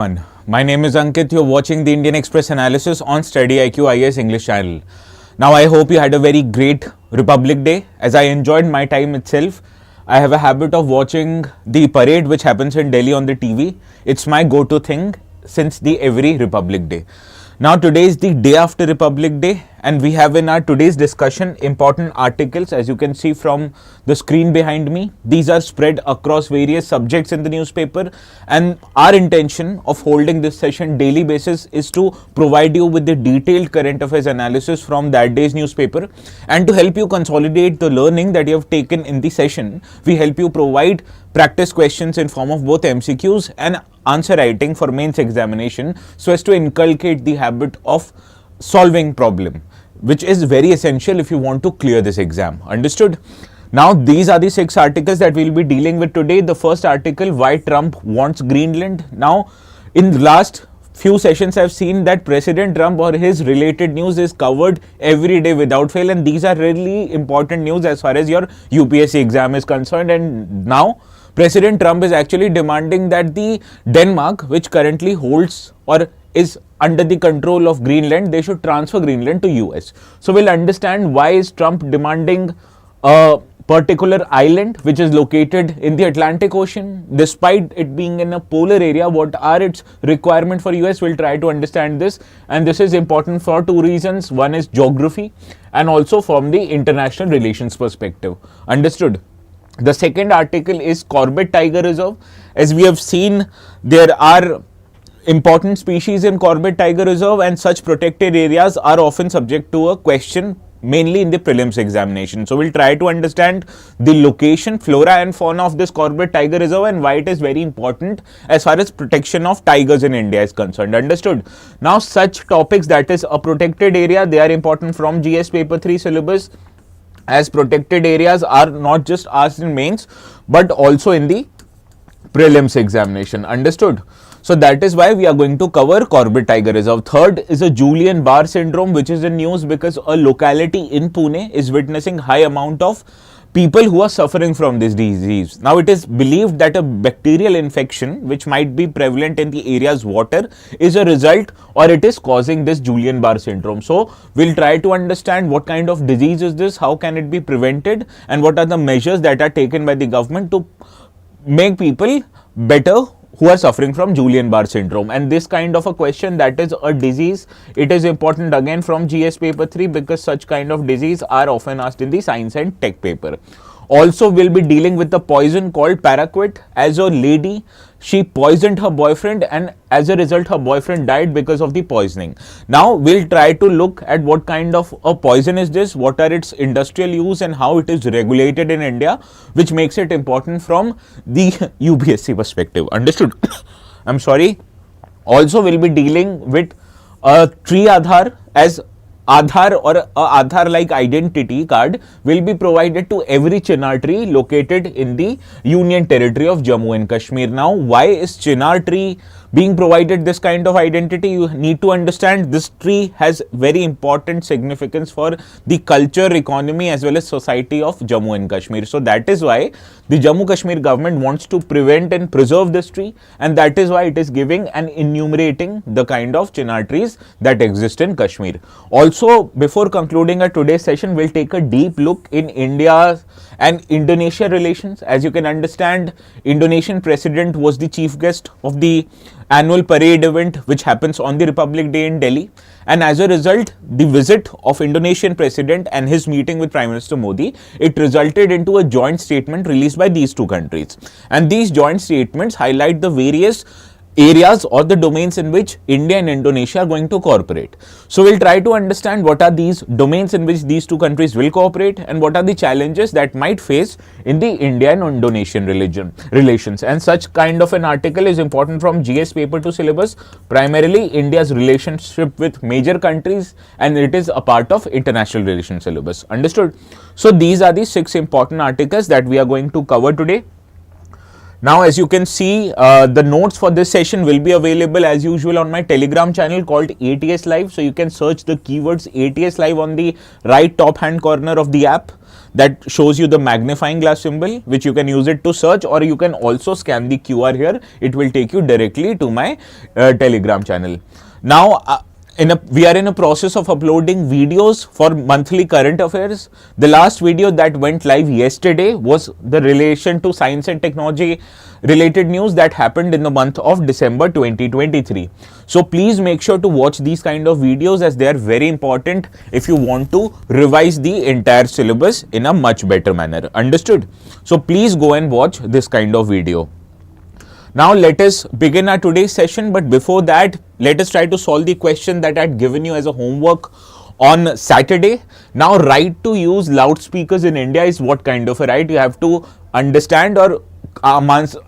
My name is Ankit. You're watching the Indian Express analysis on StudyIQ IAS English channel. Now, I hope you had a very great Republic Day. As I enjoyed my time itself, I have a habit of watching the parade which happens in Delhi on the TV. It's my go-to thing since the every Republic Day. Now, today is the day after Republic Day, and we have in our today's discussion important articles, as you can see from the screen behind me. These are spread across various subjects in the newspaper, and our intention of holding this session daily basis is to provide you with the detailed current affairs analysis from that day's newspaper, and to help you consolidate the learning that you have taken in the session, we help you provide practice questions in form of both MCQs and answer writing for mains examination, so as to inculcate the habit of solving problem, which is very essential if you want to clear this exam. Understood? Now, these are the 6 articles that we'll be dealing with today. The first article, why Trump wants Greenland. Now, in the last few sessions, I've seen that President Trump or his related news is covered every day without fail, and these are really important news as far as your UPSC exam is concerned. And now, President Trump is actually demanding that the Denmark, which currently holds or is under the control of Greenland, they should transfer Greenland to US. So we'll understand why is Trump demanding a particular island which is located in the Atlantic Ocean, despite it being in a polar area. What are its requirements for US? We'll try to understand this, and this is important for 2 reasons. One is geography, and also from the international relations perspective. Understood? The second article is Corbett Tiger Reserve. As we have seen, there are important species in Corbett Tiger Reserve, and such protected areas are often subject to a question, mainly in the prelims examination. So we'll try to understand the location, flora and fauna of this Corbett Tiger Reserve, and why it is very important as far as protection of tigers in India is concerned. Understood? Now, such topics, that is a protected area, they are important from GS paper 3 syllabus, as protected areas are not just asked in mains but also in the prelims examination. Understood? So that is why we are going to cover Corbett Tiger Reserve. Third is a Guillain-Barré syndrome, which is in news because a locality in Pune is witnessing high amount of people who are suffering from this disease. Now, it is believed that a bacterial infection which might be prevalent in the area's water is a result, or it is causing this Guillain-Barré syndrome. So we'll try to understand what kind of disease is this, how can it be prevented, and what are the measures that are taken by the government to make people better who are suffering from Guillain-Barré syndrome. And this kind of a question, that is a disease, it is important again from GS paper 3 because such kind of disease are often asked in the science and tech paper. Also, we'll be dealing with the poison called paraquat. As a lady, she poisoned her boyfriend, and as a result her boyfriend died because of the poisoning. Now, we'll try to look at what kind of a poison is this, what are its industrial use, and how it is regulated in India, which makes it important from the UPSC perspective. Understood? I'm sorry. Also, we'll be dealing with a tree Aadhaar, as Aadhaar or a Aadhaar like identity card will be provided to every Chinar tree located in the Union Territory of Jammu and Kashmir. Now, why is Chinar tree being provided this kind of identity? You need to understand this tree has very important significance for the culture, economy as well as society of Jammu and Kashmir. So that is why the Jammu Kashmir government wants to prevent and preserve this tree, and that is why it is giving and enumerating the kind of Chinar trees that exist in Kashmir. Also, before concluding our today's session, we'll take a deep look in India and Indonesia relations. As you can understand, Indonesian president was the chief guest of the annual parade event which happens on the Republic Day in Delhi, and as a result, the visit of Indonesian president and his meeting with Prime Minister Modi, it resulted into a joint statement released by these 2 countries, and these joint statements highlight the various areas or the domains in which India and Indonesia are going to cooperate. So we'll try to understand what are these domains in which these 2 countries will cooperate, and what are the challenges that might face in the India and Indonesian relations. And such kind of an article is important from GS paper 2 syllabus, primarily India's relationship with major countries, and it is a part of international relations syllabus. Understood? So these are the 6 important articles that we are going to cover today. Now, as you can see, the notes for this session will be available as usual on my Telegram channel called ATS Live. So you can search the keywords ATS Live on the right top hand corner of the app. that shows you the magnifying glass symbol, which you can use it to search, or you can also scan the QR here. It will take you directly to my Telegram channel. Now, we are in a process of uploading videos for monthly current affairs. The last video that went live yesterday was the relation to science and technology related news that happened in the month of December 2023. So please make sure to watch these kind of videos, as they are very important if you want to revise the entire syllabus in a much better manner. Understood? So please go and watch this kind of video. Now let us begin our today's session, but before that, let us try to solve the question that I had given you as a homework on Saturday. Now, right to use loudspeakers in India is what kind of a right? You have to understand or mark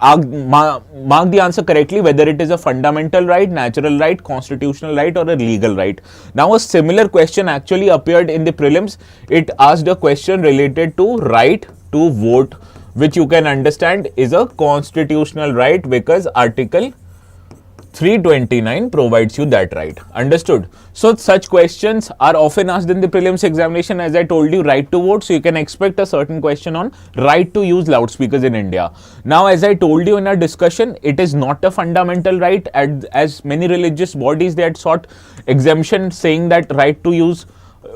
the answer correctly, whether it is a fundamental right, natural right, constitutional right, or a legal right. Now, a similar question actually appeared in the prelims. It asked a question related to right to vote, which you can understand is a constitutional right because Article 329 provides you that right. Understood? So such questions are often asked in the prelims examination. As I told you, right to vote, so you can expect a certain question on right to use loudspeakers in India. Now, as I told you in our discussion, it is not a fundamental right, as many religious bodies, they had sought exemption, saying that right to use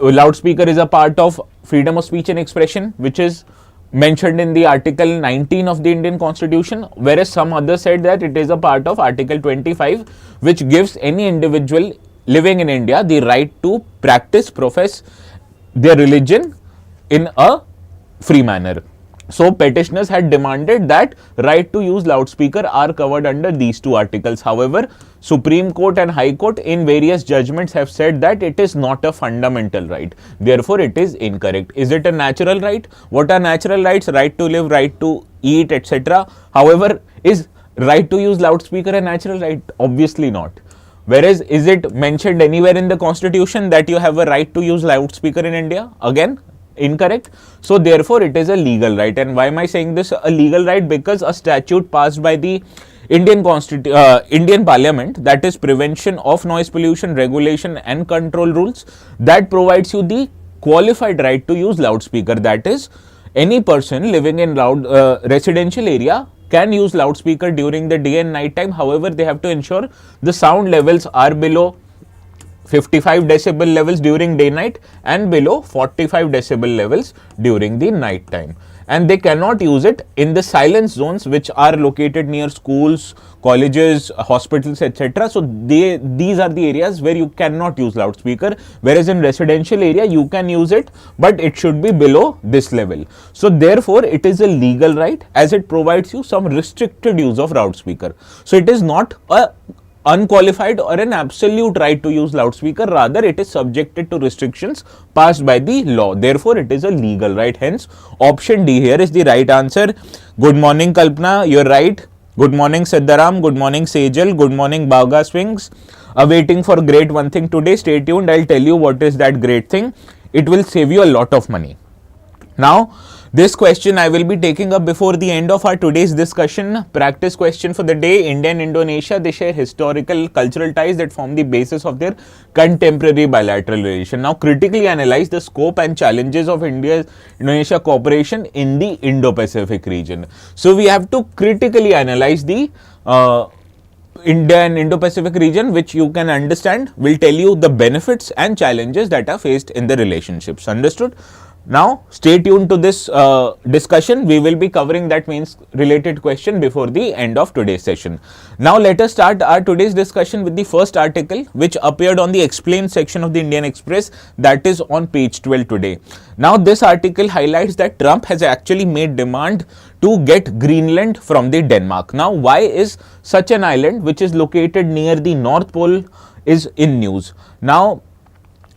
loudspeaker is a part of freedom of speech and expression, which is mentioned in the Article 19 of the Indian Constitution, whereas some others said that it is a part of Article 25, which gives any individual living in India the right to profess their religion in a free manner. So petitioners had demanded that right to use loudspeaker are covered under these two articles. However, Supreme Court and High Court in various judgments have said that it is not a fundamental right. Therefore, it is incorrect. Is it a natural right? What are natural rights? Right to live, right to eat, etc. However, is right to use loudspeaker a natural right? Obviously not. Whereas, is it mentioned anywhere in the Constitution that you have a right to use loudspeaker in India? Again, incorrect. So therefore, it is a legal right. And why am I saying this a legal right? Because a statute passed by the Indian Parliament, that is Prevention of Noise Pollution Regulation and Control Rules, that provides you the qualified right to use loudspeaker. That is, any person living in residential area can use loudspeaker during the day and night time. However, they have to ensure the sound levels are below 55 decibel levels during day night and below 45 decibel levels during the night time. And they cannot use it in the silence zones, which are located near schools, colleges, hospitals, etc. So these are the areas where you cannot use loudspeaker, whereas in residential area you can use it, but it should be below this level. So therefore, it is a legal right, as it provides you some restricted use of loudspeaker. So it is not a unqualified or an absolute right to use loudspeaker, rather it is subjected to restrictions passed by the law. Therefore, it is a legal right. Hence, option D here is the right answer. Good morning, Kalpana, you're right. Good morning, Siddharam. Good morning, Sejal. Good morning, Bauga Swings. Awaiting for great one thing today. Stay tuned. I'll tell you what is that great thing. It will save you a lot of money. Now, this question I will be taking up before the end of our today's discussion. Practice question for the day. India and Indonesia, they share historical cultural ties that form the basis of their contemporary bilateral relation. Now, critically analyze the scope and challenges of India-Indonesia cooperation in the Indo-Pacific region. So, we have to critically analyze the India and Indo-Pacific region, which you can understand will tell you the benefits and challenges that are faced in the relationships. Understood? Now, stay tuned to this discussion. We will be covering that mains related question before the end of today's session. Now, let us start our today's discussion with the first article, which appeared on the explain section of the Indian Express, that is on page 12 today. Now, this article highlights that Trump has actually made demand to get Greenland from the Denmark. Now, why is such an island, which is located near the North Pole, is in news? Now,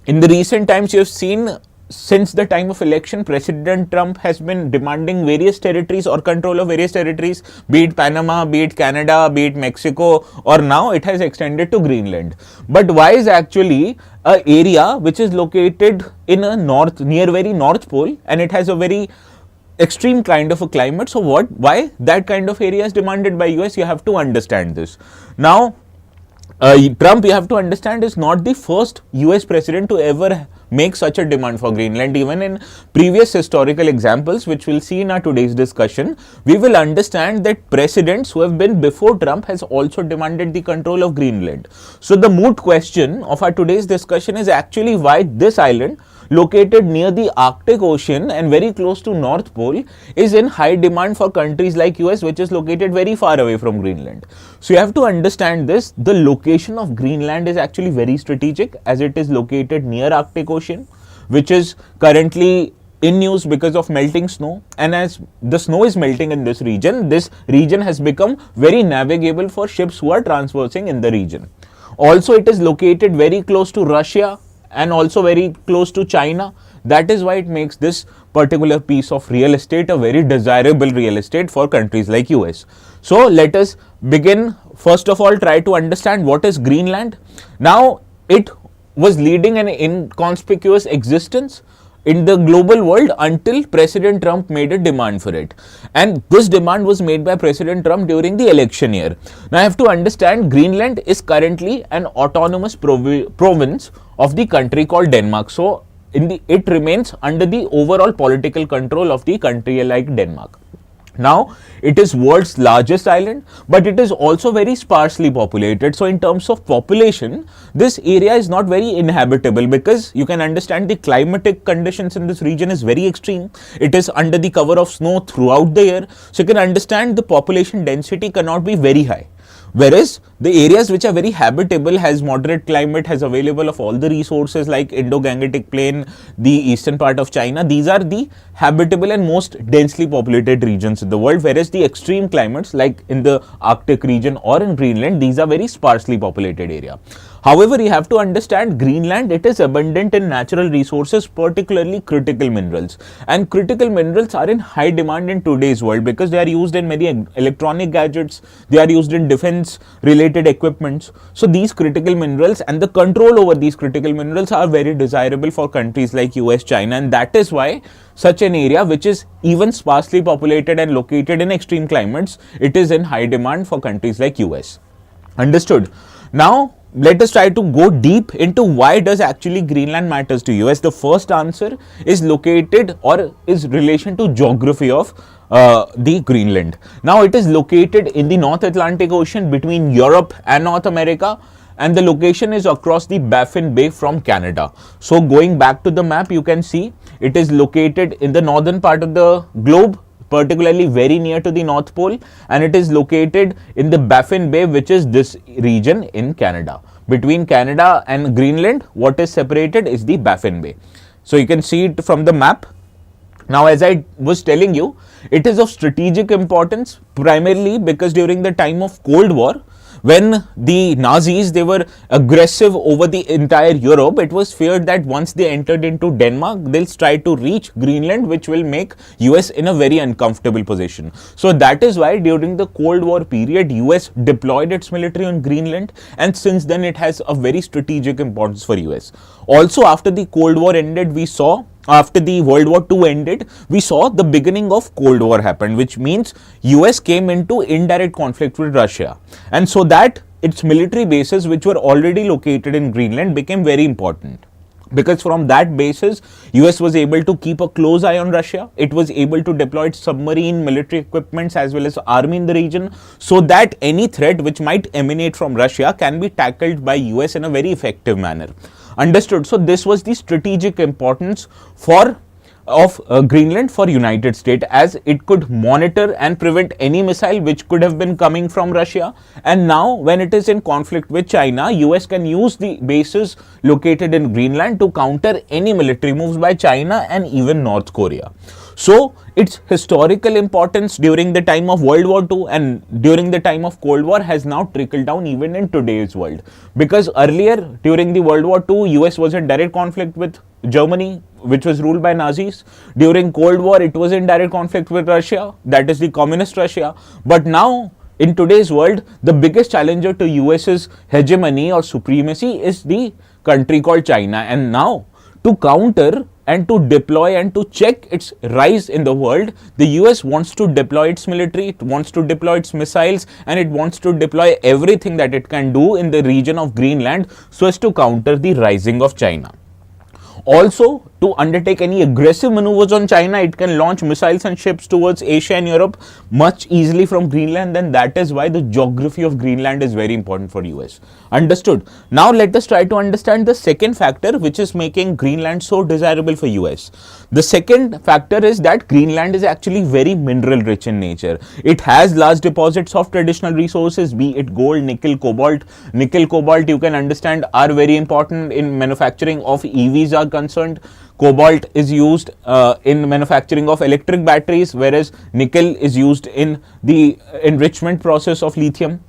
in the recent times, you have seen, since the time of election, President Trump has been demanding various territories or control of various territories, be it Panama, be it Canada, be it Mexico, or now it has extended to Greenland. But why is actually an area which is located in a near very North Pole, and it has a very extreme kind of a climate? So why that kind of area is demanded by US? You have to understand this. Now, Trump, you have to understand, is not the first US president to ever make such a demand for Greenland. Even in previous historical examples, which we'll see in our today's discussion, we will understand that presidents who have been before Trump has also demanded the control of Greenland. So the moot question of our today's discussion is actually why this island, located near the Arctic Ocean and very close to North Pole, is in high demand for countries like US, which is located very far away from Greenland. So you have to understand this. The location of Greenland is actually very strategic, as it is located near Arctic Ocean, which is currently in news because of melting snow, and as the snow is melting in this region has become very navigable for ships who are traversing in the region. Also, it is located very close to Russia and also very close to China. That is why it makes this particular piece of real estate a very desirable real estate for countries like US. So let us begin. First of all, try to understand what is Greenland. Now, it was leading an inconspicuous existence in the global world until President Trump made a demand for it. And this demand was made by President Trump during the election year. Now, I have to understand Greenland is currently an autonomous province of the country called Denmark. So, it remains under the overall political control of the country like Denmark. Now, it is world's largest island, but it is also very sparsely populated. So, in terms of population, this area is not very inhabitable, because you can understand the climatic conditions in this region is very extreme. It is under the cover of snow throughout the year. So, you can understand the population density cannot be very high. Whereas the areas which are very habitable, has moderate climate, has available of all the resources like Indo-Gangetic Plain, the eastern part of China, these are the habitable and most densely populated regions in the world. Whereas the extreme climates like in the Arctic region or in Greenland, these are very sparsely populated area. However, you have to understand Greenland, it is abundant in natural resources, particularly critical minerals. And critical minerals are in high demand in today's world because they are used in many electronic gadgets, they are used in defense related equipments. So these critical minerals and the control over these critical minerals are very desirable for countries like US, China, and that is why such an area which is even sparsely populated and located in extreme climates, it is in high demand for countries like US. Understood? Now, let us try to go deep into why does actually Greenland matters to US. The first answer is located or is relation to geography of the Greenland. Now, it is located in the North Atlantic Ocean between Europe and North America, and the location is across the Baffin Bay from Canada. So, going back to the map, you can see it is located in the northern part of the globe, particularly very near to the North Pole, and it is located in the Baffin Bay, which is this region in Canada. Between Canada and Greenland, what is separated is the Baffin Bay. So you can see it from the map. Now, as I was telling you, it is of strategic importance primarily because during the time of Cold War, when the Nazis, they were aggressive over the entire Europe, it was feared that once they entered into Denmark, they'll try to reach Greenland, which will make US in a very uncomfortable position. So that is why during the Cold War period, US deployed its military on Greenland, and since then it has a very strategic importance for US. Also, after the Cold War ended, after the World War II ended, we saw the beginning of Cold War happened, which means US came into indirect conflict with Russia. And so that its military bases, which were already located in Greenland, became very important. Because from that basis, US was able to keep a close eye on Russia. It was able to deploy its submarine, military equipments as well as army in the region, so that any threat which might emanate from Russia can be tackled by US in a very effective manner. Understood? So this was the strategic importance of Greenland for United States, as it could monitor and prevent any missile which could have been coming from Russia. And now when it is in conflict with China, US can use the bases located in Greenland to counter any military moves by China and even North Korea. So its historical importance during the time of World War II and during the time of Cold War has now trickled down even in today's world. Because earlier during the World War II, US was in direct conflict with Germany, which was ruled by Nazis. During Cold War, it was in direct conflict with Russia, that is the communist Russia. But now, in today's world, the biggest challenger to US's hegemony or supremacy is the country called China. And now, to counter and to deploy and to check its rise in the world, the US wants to deploy its military, it wants to deploy its missiles, and it wants to deploy everything that it can do in the region of Greenland so as to counter the rising of China. Also, to undertake any aggressive maneuvers on China, it can launch missiles and ships towards Asia and Europe much easily from Greenland, and that is why the geography of Greenland is very important for US. Understood? Now let us try to understand the second factor which is making Greenland so desirable for US. The second factor is that Greenland is actually very mineral rich in nature. It has large deposits of traditional resources, be it gold, nickel, cobalt. Nickel, cobalt, you can understand, are very important in manufacturing of EVs are concerned. Cobalt is used in manufacturing of electric batteries, whereas nickel is used in the enrichment process of lithium.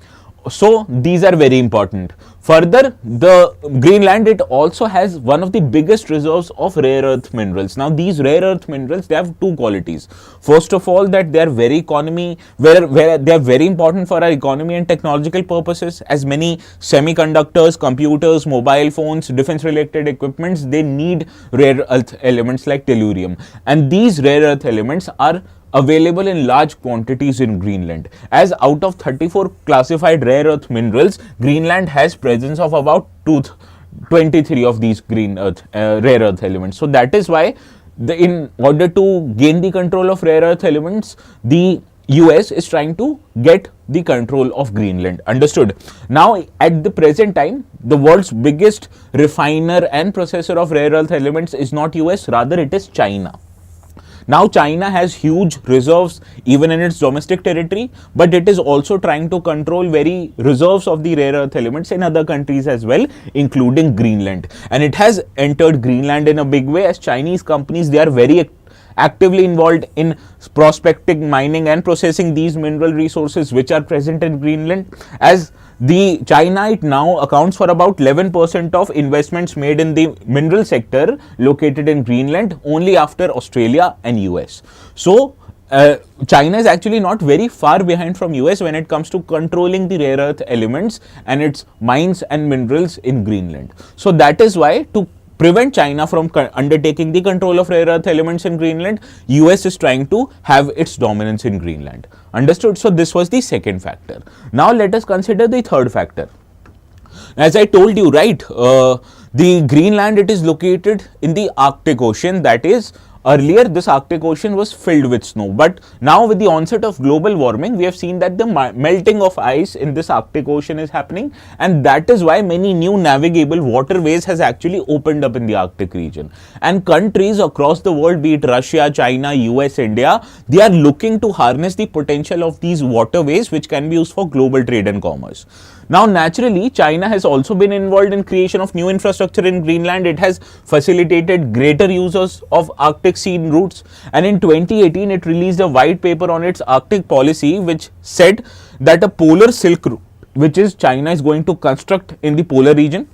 So these are very important. Further, the Greenland, it also has one of the biggest reserves of rare earth minerals. Now these rare earth minerals, they have two qualities. First of all, that they are very they are very important for our economy and technological purposes, as many semiconductors, computers, mobile phones, defense related equipments, they need rare earth elements like tellurium, and these rare earth elements are available in large quantities in Greenland. As out of 34 classified rare earth minerals, Greenland has presence of about 23 of these rare earth elements. So that is why in order to gain the control of rare earth elements, the US is trying to get the control of Greenland. Understood? Now at the present time, the world's biggest refiner and processor of rare earth elements is not US, rather it is China. Now China has huge reserves even in its domestic territory, but it is also trying to control very reserves of the rare earth elements in other countries as well, including Greenland. And it has entered Greenland in a big way, as Chinese companies, they are very actively involved in prospecting, mining and processing these mineral resources which are present in Greenland. As the China, it now accounts for about 11% of investments made in the mineral sector located in Greenland, only after Australia and US. So China is actually not very far behind from US when it comes to controlling the rare earth elements and its mines and minerals in Greenland. So that is why, to prevent China from undertaking the control of rare earth elements in Greenland, US is trying to have its dominance in Greenland. Understood? So this was the second factor. Now let us consider the third factor. As I told you, right, the Greenland, it is located in the Arctic Ocean. That is, earlier this Arctic Ocean was filled with snow, but now with the onset of global warming, we have seen that the melting of ice in this Arctic Ocean is happening, and that is why many new navigable waterways has actually opened up in the Arctic region. And countries across the world, be it Russia, China, US, India, they are looking to harness the potential of these waterways which can be used for global trade and commerce. Now naturally, China has also been involved in creation of new infrastructure in Greenland. It has facilitated greater users of Arctic sea routes, and in 2018 it released a white paper on its Arctic policy which said that a polar silk route, which is China is going to construct in the polar region,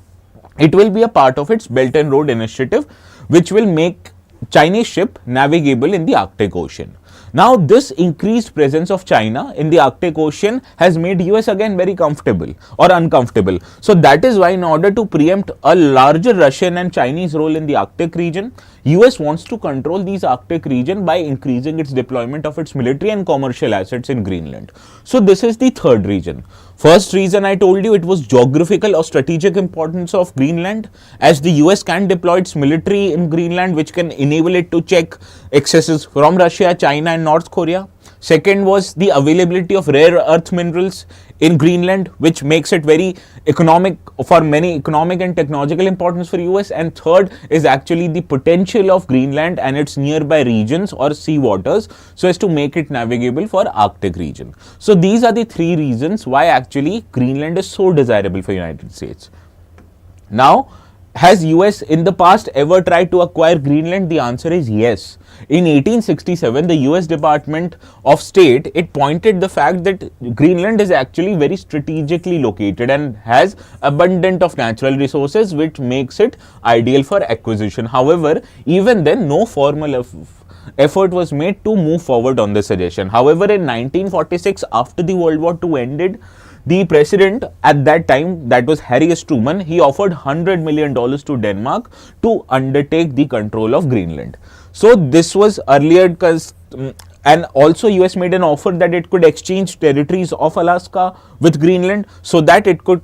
it will be a part of its Belt and Road Initiative, which will make Chinese ship navigable in the Arctic Ocean. Now this increased presence of China in the Arctic Ocean has made US again very comfortable or uncomfortable. So that is why, in order to preempt a larger Russian and Chinese role in the Arctic region, US wants to control these Arctic region by increasing its deployment of its military and commercial assets in Greenland. So this is the third reason. First reason, I told you, it was geographical or strategic importance of Greenland, as the US can deploy its military in Greenland, which can enable it to check excesses from Russia, China and North Korea. Second was the availability of rare earth minerals in Greenland, which makes it very economic for many economic and technological importance for US. And third is actually the potential of Greenland and its nearby regions or sea waters, so as to make it navigable for Arctic region. So these are the three reasons why actually Greenland is so desirable for United States. Now, has US in the past ever tried to acquire Greenland? The answer is yes. In 1867, the US Department of State, it pointed the fact that Greenland is actually very strategically located and has abundant of natural resources, which makes it ideal for acquisition. However, even then, no formal effort was made to move forward on this suggestion. However, in 1946, after the World War II ended, the president at that time, that was Harry S. Truman, he offered $100 million to Denmark to undertake the control of Greenland. So this was earlier, and also US made an offer that it could exchange territories of Alaska with Greenland so that it could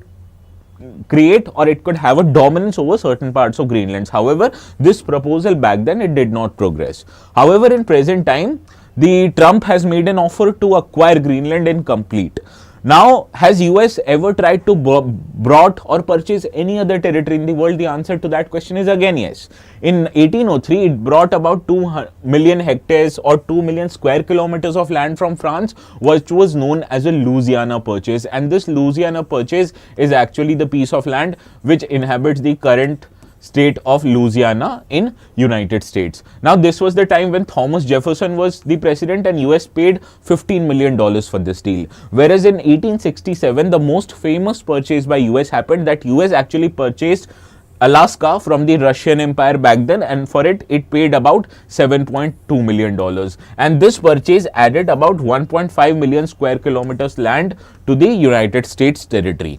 create or it could have a dominance over certain parts of Greenland. However, this proposal back then, it did not progress. However, in present time, the Trump has made an offer to acquire Greenland in complete. Now, has US ever tried to brought or purchase any other territory in the world? The answer to that question is again yes. In 1803, it brought about 2 million hectares or 2 million square kilometers of land from France, which was known as a Louisiana Purchase. And this Louisiana Purchase is actually the piece of land which inhabits the current state of Louisiana in United States. Now, this was the time when Thomas Jefferson was the president and US paid $15 million for this deal. Whereas in 1867, the most famous purchase by US happened, that US actually purchased Alaska from the Russian Empire back then, and for it paid about $7.2 million. And this purchase added about 1.5 million square kilometers land to the United States territory.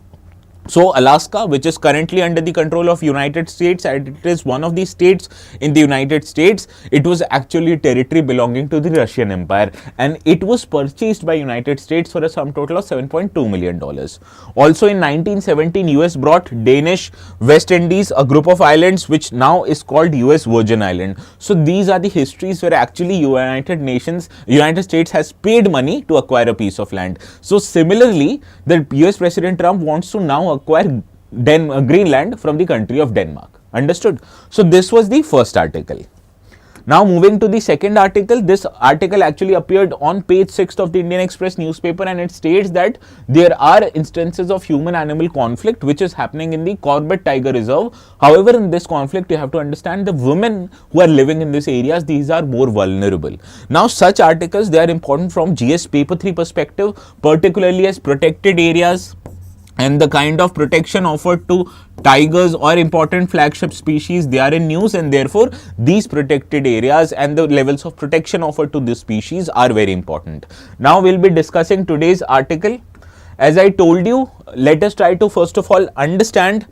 So, Alaska, which is currently under the control of United States, and it is one of the states in the United States, it was actually territory belonging to the Russian Empire, and it was purchased by United States for a sum total of $7.2 million. Also in 1917, US brought Danish West Indies, a group of islands which now is called US Virgin Island. So, these are the histories where actually United States has paid money to acquire a piece of land. So, similarly, the US President Trump wants to now acquire Greenland from the country of Denmark. Understood? So, this was the first article. Now, moving to the second article, this article actually appeared on page 6 of the Indian Express newspaper, and it states that there are instances of human-animal conflict which is happening in the Corbett Tiger Reserve. However, in this conflict, you have to understand the women who are living in these areas, these are more vulnerable. Now, such articles, they are important from GS Paper 3 perspective, particularly as protected areas and the kind of protection offered to tigers or important flagship species, they are in news, and therefore these protected areas and the levels of protection offered to this species are very important. Now, we will be discussing today's article. As I told you, let us try to first of all understand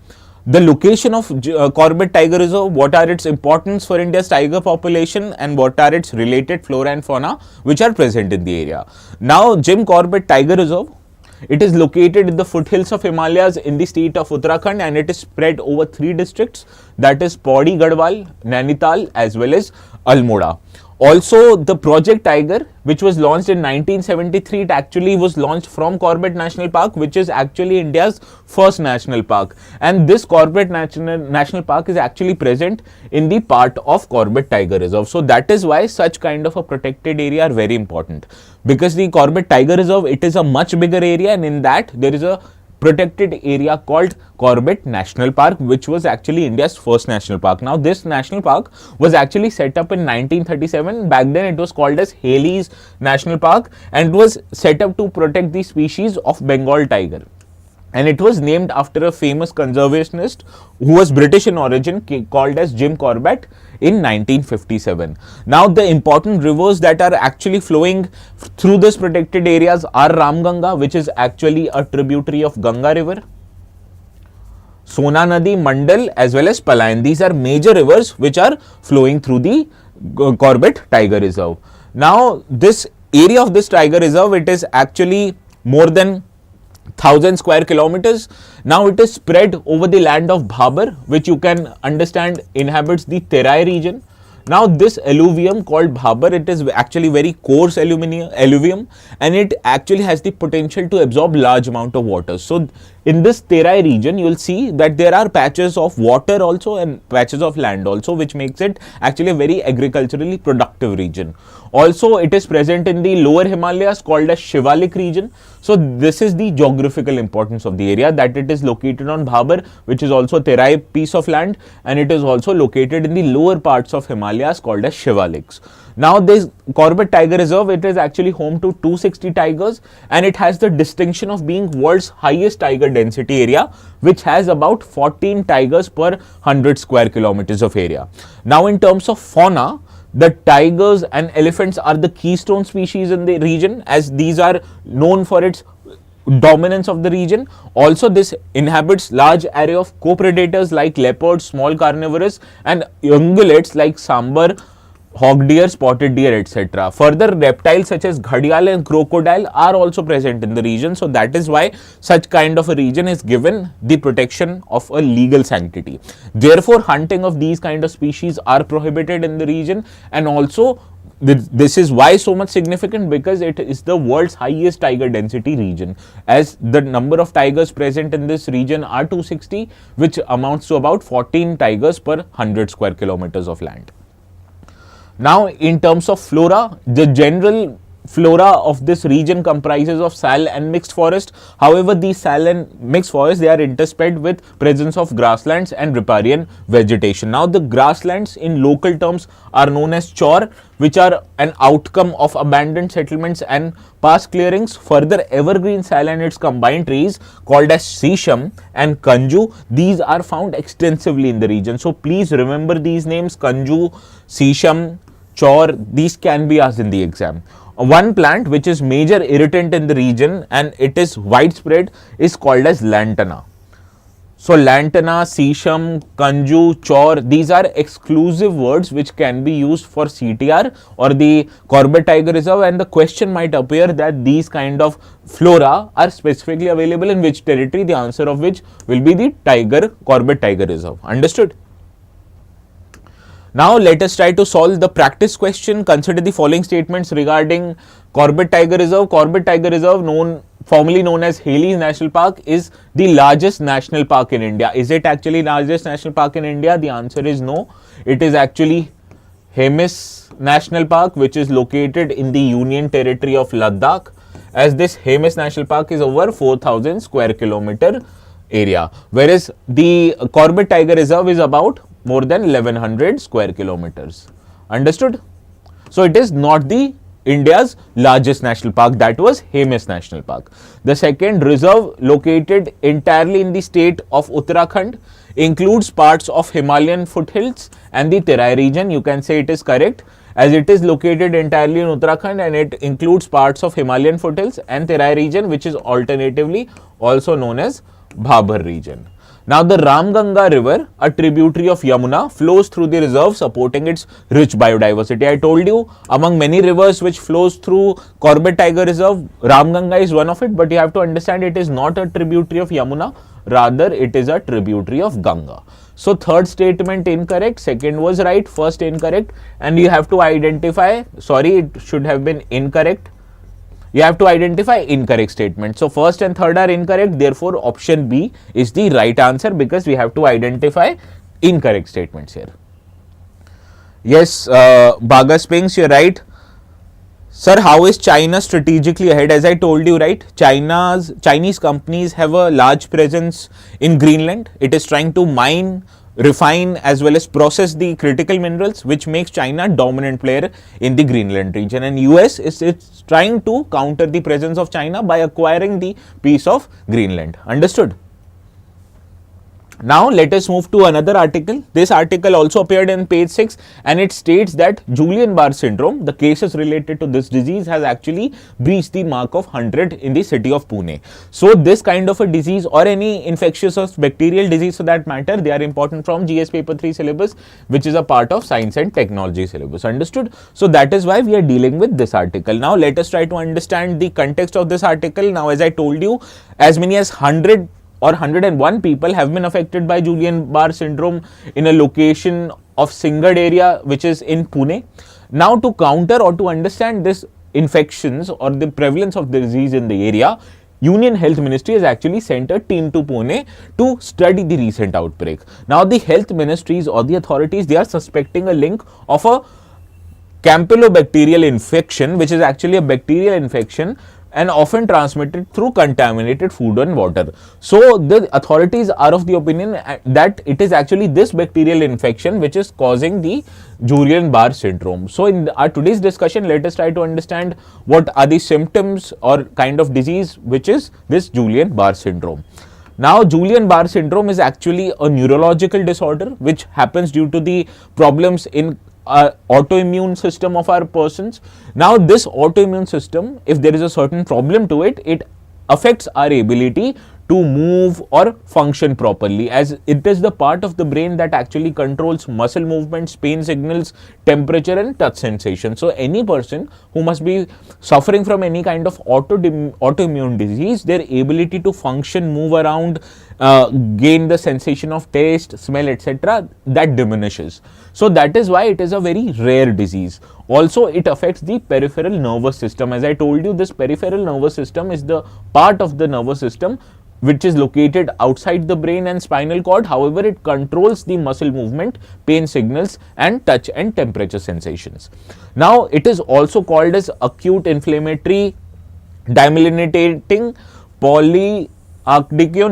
the location of Corbett Tiger Reserve, what are its importance for India's tiger population, and what are its related flora and fauna which are present in the area. Now, Jim Corbett Tiger Reserve, it is located in the foothills of Himalayas in the state of Uttarakhand, and it is spread over 3 districts, that is Pauri Garhwal, Nainital as well as Almora. Also, the Project Tiger, which was launched in 1973, it actually was launched from Corbett National Park, which is actually India's first national park. And this Corbett National Park is actually present in the part of Corbett Tiger Reserve. So, that is why such kind of a protected area are very important. Because the Corbett Tiger Reserve, it is a much bigger area, and in that there is a protected area called Corbett National Park, which was actually India's first national park. Now, this national park was actually set up in 1937. Back then, it was called as Haley's National Park, and it was set up to protect the species of Bengal tiger. And it was named after a famous conservationist who was British in origin, called as Jim Corbett in 1957. Now, the important rivers that are actually flowing through this protected areas are Ramganga, which is actually a tributary of Ganga River, Sona Nadi, Mandal as well as Palayan. These are major rivers which are flowing through the Corbett Tiger Reserve. Now, this area of this Tiger Reserve, it is actually more than 1,000 square kilometers. Now, it is spread over the land of Bhabar, which you can understand inhabits the Terai region. Now, this alluvium called Bhabar, it is actually very coarse alluvium, and it actually has the potential to absorb large amount of water. So, in this Terai region, you will see that there are patches of water also and patches of land also, which makes it actually a very agriculturally productive region. Also, it is present in the lower Himalayas called as Shivalik region. So, this is the geographical importance of the area, that it is located on Bhabar, which is also Terai piece of land, and it is also located in the lower parts of Himalayas called as Shivaliks. Now, this Corbett Tiger Reserve, it is actually home to 260 tigers, and it has the distinction of being world's highest tiger density area, which has about 14 tigers per 100 square kilometers of area. Now, in terms of fauna, the tigers and elephants are the keystone species in the region, as these are known for its dominance of the region. Also, this inhabits large array of co-predators like leopards, small carnivorous, and ungulates like sambar, hog deer, spotted deer, etc. Further, reptiles such as ghadial and crocodile are also present in the region. So that is why such kind of a region is given the protection of a legal sanctity. Therefore, hunting of these kind of species are prohibited in the region, and also this is why so much significant, because it is the world's highest tiger density region, as the number of tigers present in this region are 260, which amounts to about 14 tigers per 100 square kilometers of land. Now, in terms of flora, the general flora of this region comprises of sal and mixed forest. However, these sal and mixed forests, they are interspersed with presence of grasslands and riparian vegetation. Now, the grasslands in local terms are known as chor, which are an outcome of abandoned settlements and past clearings. Further, evergreen sal and its combined trees called as sisham and kanju, these are found extensively in the region. So please remember these names: kanju, sisham, chor. These can be asked in the exam. One plant which is major irritant in the region and it is widespread is called as lantana. So lantana, sisham, kanju, chor, these are exclusive words which can be used for CTR or the Corbett Tiger Reserve, and the question might appear that these kind of flora are specifically available in which territory, the answer of which will be the Corbett Tiger Reserve. Understood? Now let us try to solve the practice question. Consider the following statements regarding Corbett Tiger Reserve. Corbett Tiger Reserve, formerly known as Haley's National Park, is the largest national park in India. Is it actually largest national park in India? The answer is no. It is actually Hemis National Park, which is located in the Union Territory of Ladakh, as this Hemis National Park is over 4,000 square kilometer area, whereas the Corbett Tiger Reserve is about more than 1100 square kilometers. Understood? So it is not the India's largest national park. That was Hemis National Park. The second reserve, located entirely in the state of Uttarakhand, includes parts of Himalayan foothills and the Terai region. You can say it is correct, as it is located entirely in Uttarakhand and it includes parts of Himalayan foothills and Terai region, which is alternatively also known as Bhabur region. Now, the Ramganga river, a tributary of Yamuna, flows through the reserve, supporting its rich biodiversity. I told you, among many rivers which flows through Corbett Tiger Reserve, Ramganga is one of it, but you have to understand it is not a tributary of Yamuna, rather it is a tributary of Ganga. So, third statement incorrect, second was right, first incorrect, and you have to identify, it should have been incorrect. You have to identify incorrect statements. So, first and third are incorrect. Therefore, option B is the right answer, because we have to identify incorrect statements here. Yes, Bhagas Pinks, you're right. Sir, how is China strategically ahead? As I told you, right, Chinese companies have a large presence in Greenland. It is trying to mine, refine as well as process the critical minerals, which makes China a dominant player in the Greenland region, and US is trying to counter the presence of China by acquiring the piece of Greenland. Understood? Now let us move to another article. This article also appeared in page 6, and it states that Guillain-Barré syndrome, the cases related to this disease, has actually breached the mark of 100 in the city of Pune. So this kind of a disease, or any infectious or bacterial disease for that matter, they are important from GS paper 3 syllabus, which is a part of science and technology syllabus. Understood? So that is why we are dealing with this article. Now let us try to understand the context of this article. Now, as I told you, as many as 100 or 101 people have been affected by Guillain-Barré syndrome in a location of Singad area, which is in Pune. Now, to counter or to understand this infections or the prevalence of the disease in the area, Union Health Ministry has actually sent a team to Pune to study the recent outbreak. Now, the health ministries or the authorities, they are suspecting a link of a campylobacterial infection, which is actually a bacterial infection and often transmitted through contaminated food and water. So the authorities are of the opinion that it is actually this bacterial infection which is causing the Guillain-Barré syndrome. So in our today's discussion, let us try to understand what are the symptoms or kind of disease which is this Guillain-Barré syndrome. Now, Guillain-Barré syndrome is actually a neurological disorder which happens due to the problems in autoimmune system of our persons. Now, this autoimmune system, if there is a certain problem to it, it affects our ability to move or function properly, as it is the part of the brain that actually controls muscle movements, pain signals, temperature and touch sensation. So any person who must be suffering from any kind of autoimmune disease, their ability to function, move around, gain the sensation of taste, smell, etc., that diminishes. So that is why it is a very rare disease. Also, it affects the peripheral nervous system. As I told you, this peripheral nervous system is the part of the nervous system which is located outside the brain and spinal cord. However, it controls the muscle movement, pain signals and touch and temperature sensations. Now, it is also called as acute inflammatory demyelinating polyarticular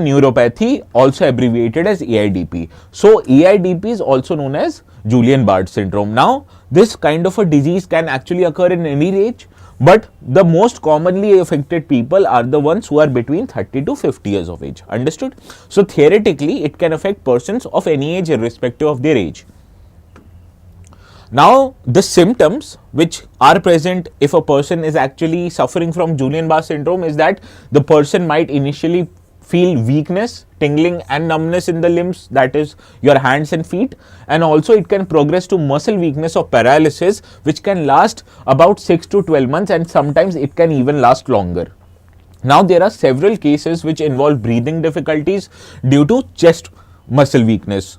neuropathy, also abbreviated as AIDP. So, AIDP is also known as Guillain-Barré syndrome. Now, this kind of a disease can actually occur in any age, but the most commonly affected people are the ones who are between 30 to 50 years of age. Understood? So, theoretically, it can affect persons of any age irrespective of their age. Now, the symptoms which are present if a person is actually suffering from Guillain-Barré syndrome is that the person might initially feel weakness, tingling and numbness in the limbs, that is your hands and feet, and also it can progress to muscle weakness or paralysis, which can last about 6 to 12 months and sometimes it can even last longer. Now, there are several cases which involve breathing difficulties due to chest muscle weakness.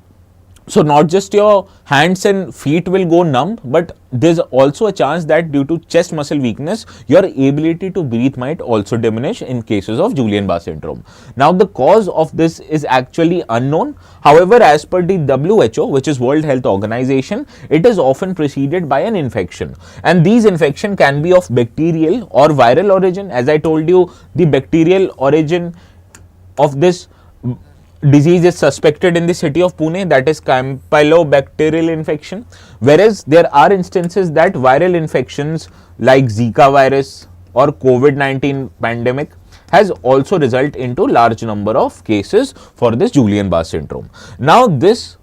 So, not just your hands and feet will go numb, but there's also a chance that due to chest muscle weakness, your ability to breathe might also diminish in cases of Guillain-Barré syndrome. Now, the cause of this is actually unknown. However, as per the WHO, which is World Health Organization, it is often preceded by an infection. And these infections can be of bacterial or viral origin. As I told you, the bacterial origin of this disease is suspected in the city of Pune, that is Campylobacterial infection, whereas there are instances that viral infections like Zika virus or COVID-19 pandemic has also resulted into large number of cases for this Guillain-Barré syndrome. Now, this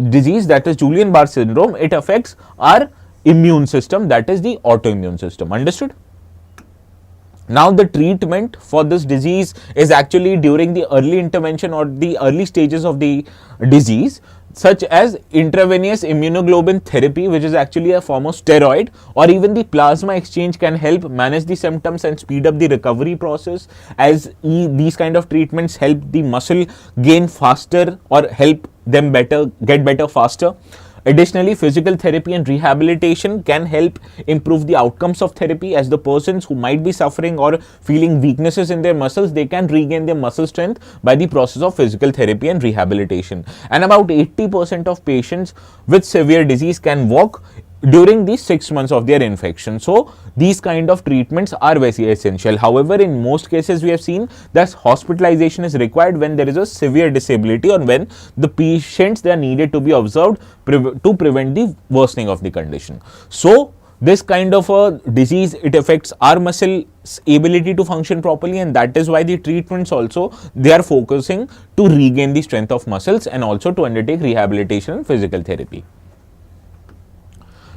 disease, that is Guillain-Barré syndrome, it affects our immune system, that is the autoimmune system. Understood? Now, the treatment for this disease is actually during the early intervention or the early stages of the disease, such as intravenous immunoglobulin therapy, which is actually a form of steroid, or even the plasma exchange can help manage the symptoms and speed up the recovery process, as these kind of treatments help the muscle gain faster or help them get better faster. Additionally, physical therapy and rehabilitation can help improve the outcomes of therapy, as the persons who might be suffering or feeling weaknesses in their muscles, they can regain their muscle strength by the process of physical therapy and rehabilitation. And about 80% of patients with severe disease can walk during the 6 months of their infection. So, these kind of treatments are very essential. However, in most cases we have seen that hospitalization is required when there is a severe disability or when the patients, they are needed to be observed to prevent the worsening of the condition. So, this kind of a disease, it affects our muscle ability to function properly, and that is why the treatments also, they are focusing to regain the strength of muscles and also to undertake rehabilitation and physical therapy.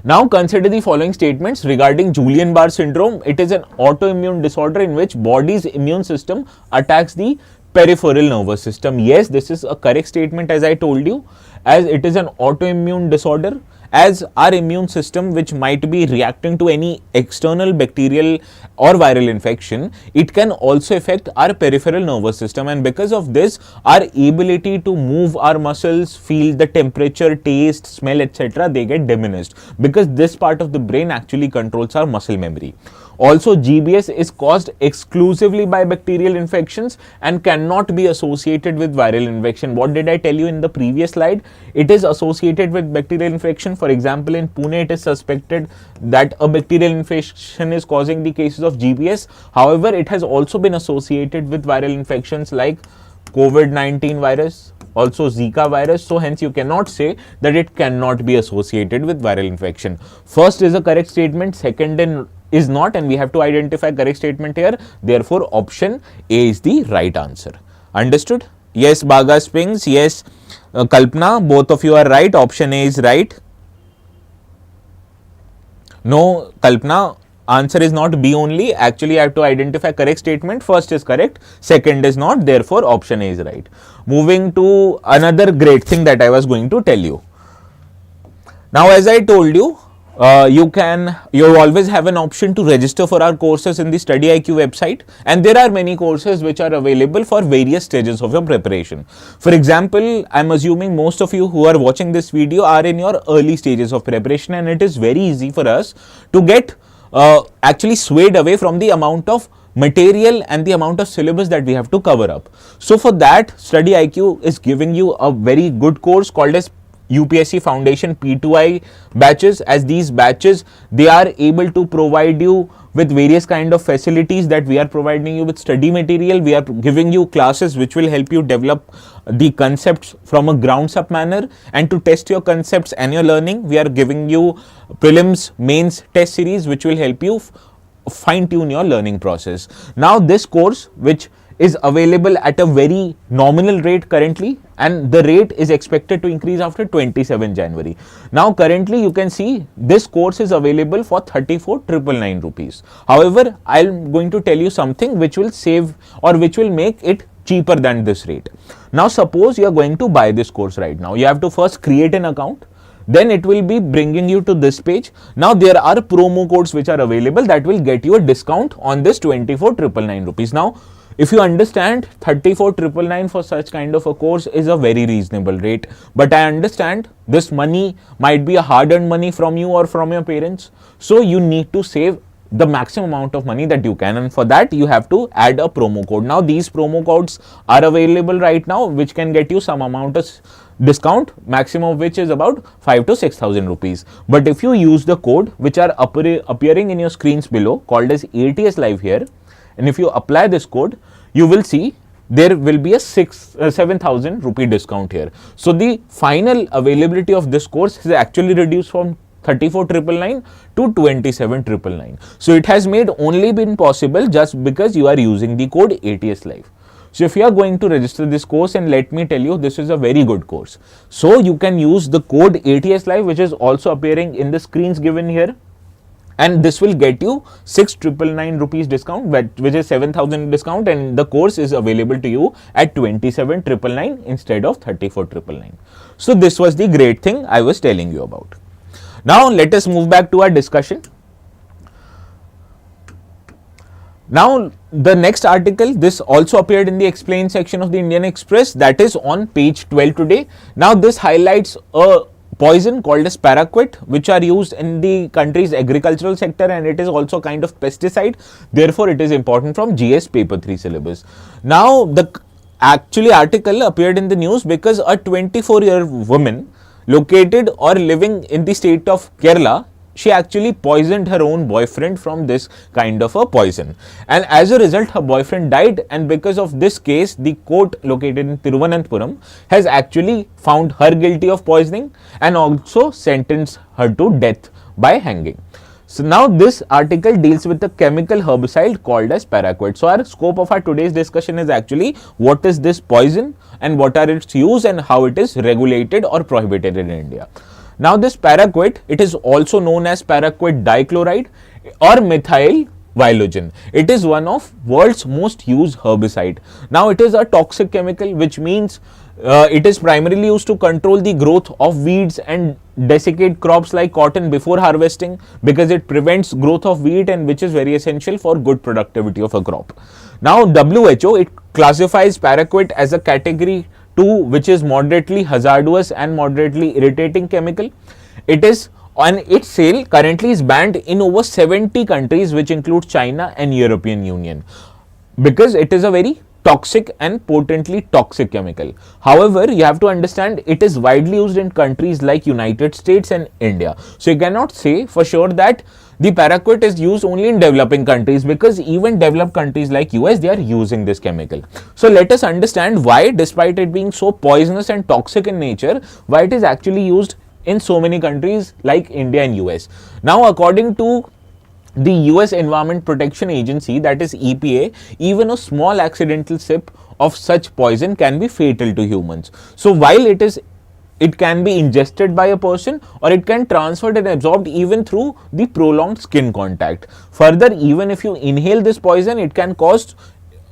Now, consider the following statements regarding Guillain-Barré syndrome. It is an autoimmune disorder in which body's immune system attacks the peripheral nervous system. Yes, this is a correct statement, as I told you, as it is an autoimmune disorder, as our immune system, which might be reacting to any external bacterial or viral infection, it can also affect our peripheral nervous system, and because of this, our ability to move our muscles, feel the temperature, taste, smell, etc., they get diminished, because this part of the brain actually controls our muscle memory. Also, GBS is caused exclusively by bacterial infections and cannot be associated with viral infection. What did I tell you in the previous slide? It is associated with bacterial infection. For example, in Pune, it is suspected that a bacterial infection is causing the cases of GBS. However, it has also been associated with viral infections like COVID-19 virus, also Zika virus. So, hence you cannot say that it cannot be associated with viral infection. First is a correct statement, second is not, and we have to identify correct statement here. Therefore, option A is the right answer. Understood? Yes, Baga Springs. Yes, Kalpana, both of you are right. Option A is right. No, Kalpana, answer is not B only. Actually, I have to identify correct statement. First is correct, second is not. Therefore, option A is right. Moving to another great thing that I was going to tell you. Now, as I told you, you always have an option to register for our courses in the StudyIQ website, and there are many courses which are available for various stages of your preparation. For example, I'm assuming most of you who are watching this video are in your early stages of preparation, and it is very easy for us to get actually swayed away from the amount of material and the amount of syllabus that we have to cover up. So for that, StudyIQ is giving you a very good course called as UPSC Foundation P2I batches. As these batches, they are able to provide you with various kind of facilities that we are providing you with study material. We are giving you classes which will help you develop the concepts from a grounds up manner, and to test your concepts and your learning, we are giving you Prelims Mains test series which will help you fine tune your learning process. Now this course, which is available at a very nominal rate currently, and the rate is expected to increase after 27 January. Now currently you can see this course is available for 34,999 rupees. However, I'm going to tell you something which will save or which will make it cheaper than this rate. Now suppose you are going to buy this course right now. You have to first create an account. Then it will be bringing you to this page. Now there are promo codes which are available that will get you a discount on this 24,999 rupees. Now, if you understand, 34,999 for such kind of a course is a very reasonable rate. But I understand this money might be a hard-earned money from you or from your parents. So you need to save the maximum amount of money that you can, and for that you have to add a promo code. Now these promo codes are available right now which can get you some amount of discount, maximum of which is about 5,000 to 6,000 rupees. But if you use the code which are appearing in your screens below called as ATS Live here, and if you apply this code, you will see there will be a 7,000 rupee discount here. So the final availability of this course is actually reduced from 34,999 to 27,999. So it has made only been possible just because you are using the code ATS Live. So if you are going to register this course, and let me tell you, this is a very good course. So you can use the code ATS Live, which is also appearing in the screens given here. And this will get you 6,999 rupees discount, which is 7,000 discount, and the course is available to you at 27,999 instead of 34,999. So this was the great thing I was telling you about. Now let us move back to our discussion. Now the next article, this also appeared in the explain section of the Indian Express, that is on page 12 today. Now this highlights a poison called as paraquat, which are used in the country's agricultural sector, and it is also kind of pesticide. Therefore, it is important from GS paper 3 syllabus. Now, the actually article appeared in the news because a 24-year woman located or living in the state of Kerala, she actually poisoned her own boyfriend from this kind of a poison, and as a result her boyfriend died, and because of this case the court located in Thiruvananthapuram has actually found her guilty of poisoning and also sentenced her to death by hanging. So now this article deals with a chemical herbicide called as paraquat. So our scope of our today's discussion is actually what is this poison and what are its use and how it is regulated or prohibited in India. Now this paraquat, it is also known as paraquat dichloride or methyl vilogen. It is one of world's most used herbicide. Now it is a toxic chemical, which means it is primarily used to control the growth of weeds and desiccate crops like cotton before harvesting, because it prevents growth of weed, and which is very essential for good productivity of a crop. Now WHO, it classifies paraquat as a category 2, which is moderately hazardous and moderately irritating chemical. It is on its sale currently is banned in over 70 countries, which include China and European Union, because it is a very toxic and potently toxic chemical. However, you have to understand it is widely used in countries like United States and India. So you cannot say for sure that the paraquat is used only in developing countries, because even developed countries like US, they are using this chemical. So let us understand why, despite it being so poisonous and toxic in nature, why it is actually used in so many countries like India and US. Now according to the US Environment Protection Agency, that is EPA, even a small accidental sip of such poison can be fatal to humans. So while it is it can be ingested by a person, or it can transferred and absorbed even through the prolonged skin contact. Further, even if you inhale this poison, it can cause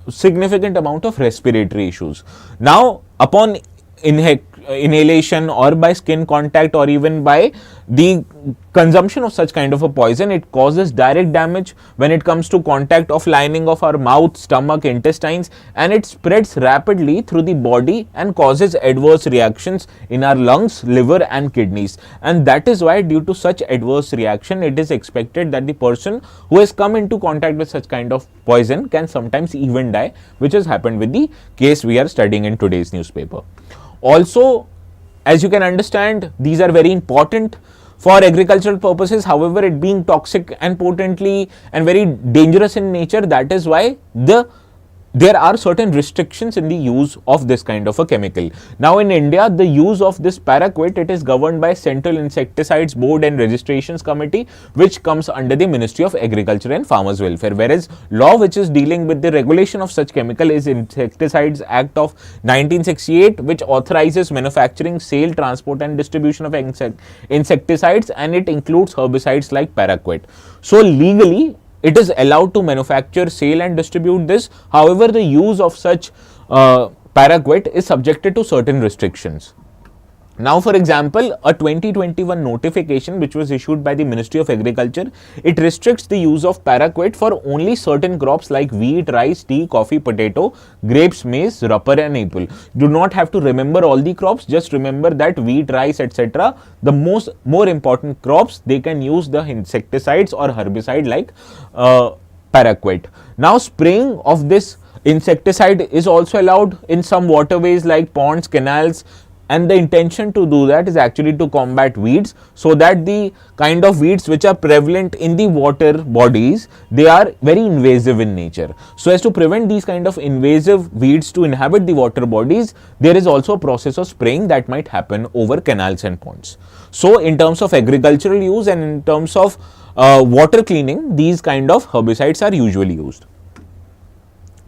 significant amount of respiratory issues. Now, upon inhalation or by skin contact or even by the consumption of such kind of a poison, it causes direct damage when it comes to contact of lining of our mouth, stomach, intestines, and it spreads rapidly through the body and causes adverse reactions in our lungs, liver and kidneys. And that is why, due to such adverse reaction, it is expected that the person who has come into contact with such kind of poison can sometimes even die, which has happened with the case we are studying in today's newspaper. Also, as you can understand, these are very important for agricultural purposes. However, it being toxic and potently and very dangerous in nature, that is why there are certain restrictions in the use of this kind of a chemical. Now, in India, the use of this paraquat, it is governed by Central Insecticides Board and Registrations Committee, which comes under the Ministry of Agriculture and Farmers Welfare, whereas law which is dealing with the regulation of such chemical is Insecticides Act of 1968, which authorizes manufacturing, sale, transport and distribution of insecticides, and it includes herbicides like paraquat. So, legally, it is allowed to manufacture, sale and distribute this. However, the use of such paraquat is subjected to certain restrictions. Now, for example, a 2021 notification which was issued by the Ministry of Agriculture, it restricts the use of paraquat for only certain crops like wheat, rice, tea, coffee, potato, grapes, maize, rubber and apple. Do not have to remember all the crops, just remember that wheat, rice, etc. the more important crops, they can use the insecticides or herbicide like paraquat. Now, spraying of this insecticide is also allowed in some waterways like ponds, canals, and the intention to do that is actually to combat weeds, so that the kind of weeds which are prevalent in the water bodies, they are very invasive in nature. So as to prevent these kind of invasive weeds to inhabit the water bodies, there is also a process of spraying that might happen over canals and ponds. So in terms of agricultural use and in terms of water cleaning, these kind of herbicides are usually used.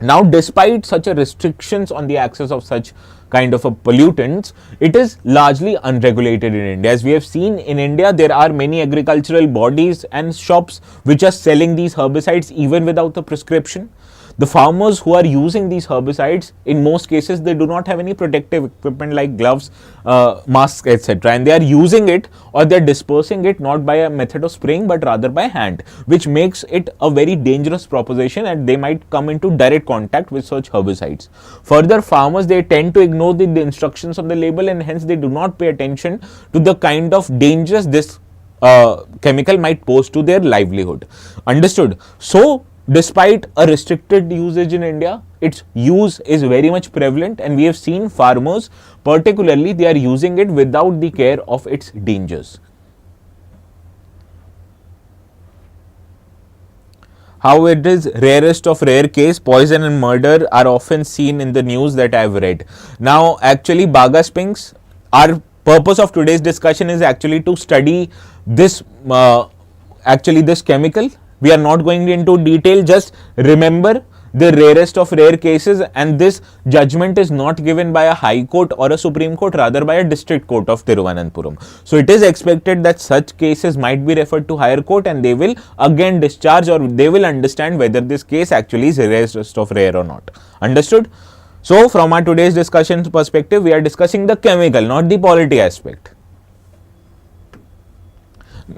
Now, despite such a restrictions on the access of such kind of a pollutants, it is largely unregulated in India. As we have seen, in India, there are many agricultural bodies and shops which are selling these herbicides even without a prescription. The farmers who are using these herbicides, in most cases, they do not have any protective equipment like gloves, masks, etc. And they are using it, or they are dispersing it not by a method of spraying but rather by hand, which makes it a very dangerous proposition, and they might come into direct contact with such herbicides. Further, farmers, they tend to ignore the instructions on the label, and hence they do not pay attention to the kind of dangers this chemical might pose to their livelihood. Understood? So, despite a restricted usage in India, its use is very much prevalent, and we have seen farmers, particularly, they are using it without the care of its dangers. How it is rarest of rare case, poison and murder are often seen in the news that I have read. Now, actually, Baga Pinks, our purpose of today's discussion is actually to study this, this chemical. We are not going into detail, just remember the rarest of rare cases, and this judgment is not given by a High Court or a Supreme Court, rather by a District Court of Thiruvananthapuram. So it is expected that such cases might be referred to Higher Court, and they will again discharge, or they will understand whether this case actually is rarest of rare or not. Understood? So from our today's discussion perspective, we are discussing the chemical, not the polity aspect.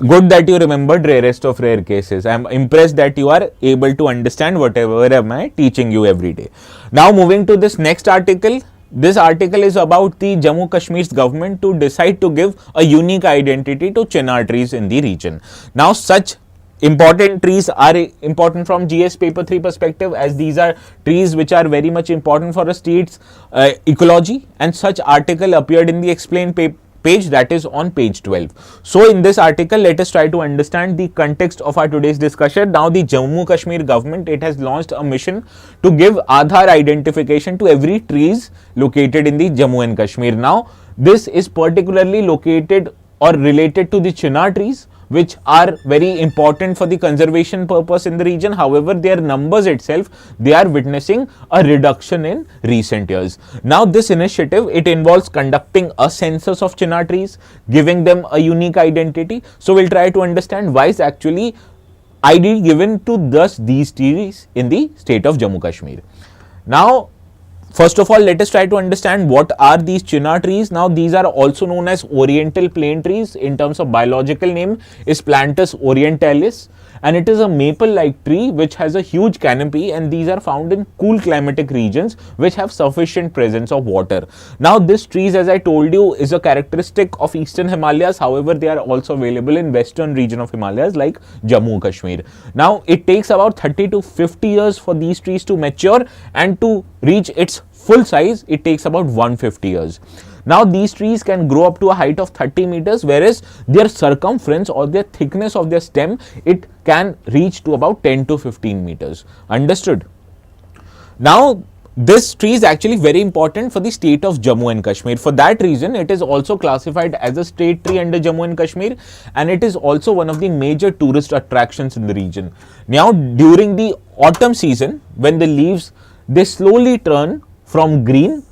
Good that you remembered rarest of rare cases. I am impressed that you are able to understand whatever am I teaching you every day. Now, moving to this next article. This article is about the Jammu Kashmir's government to decide to give a unique identity to chinar trees in the region. Now, such important trees are important from GS paper 3 perspective, as these are trees which are very much important for a state's ecology, and such article appeared in the explained page, that is on page 12. So in this article, let us try to understand the context of our today's discussion. Now, the Jammu Kashmir government, it has launched a mission to give Aadhaar identification to every trees located in the Jammu and Kashmir. Now, this is particularly located or related to the chinar trees, which are very important for the conservation purpose in the region. However, their numbers itself, they are witnessing a reduction in recent years. Now, this initiative, it involves conducting a census of chinar trees, giving them a unique identity. So, we'll try to understand why is actually ID given to these trees in the state of Jammu Kashmir. Now, first of all, let us try to understand what are these chinar trees. Now, these are also known as oriental plane trees. In terms of biological name is Plantus orientalis, and it is a maple-like tree which has a huge canopy, and these are found in cool climatic regions which have sufficient presence of water. Now, this trees, as I told you, is a characteristic of eastern Himalayas. However, they are also available in western region of Himalayas like Jammu Kashmir. Now, it takes about 30 to 50 years for these trees to mature, and to reach its full size, it takes about 150 years. Now, these trees can grow up to a height of 30 meters, whereas their circumference or their thickness of their stem, it can reach to about 10 to 15 meters. Understood? Now, this tree is actually very important for the state of Jammu and Kashmir. For that reason, it is also classified as a state tree under Jammu and Kashmir, and it is also one of the major tourist attractions in the region. Now, during the autumn season, when the leaves, they slowly turn from green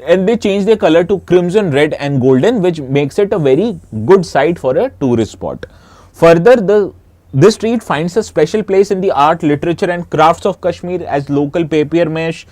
and they change their color to crimson, red and golden, which makes it a very good site for a tourist spot. Further, this street finds a special place in the art, literature and crafts of Kashmir, as local papier mesh,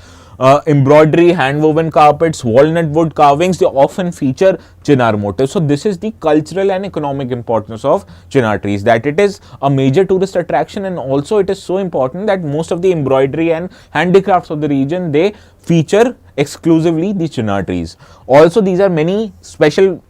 embroidery, hand-woven carpets, walnut wood carvings, they often feature chinar motifs. So, this is the cultural and economic importance of chinar trees, that it is a major tourist attraction, and also it is so important that most of the embroidery and handicrafts of the region, they feature exclusively the chinar trees. Also, these are many special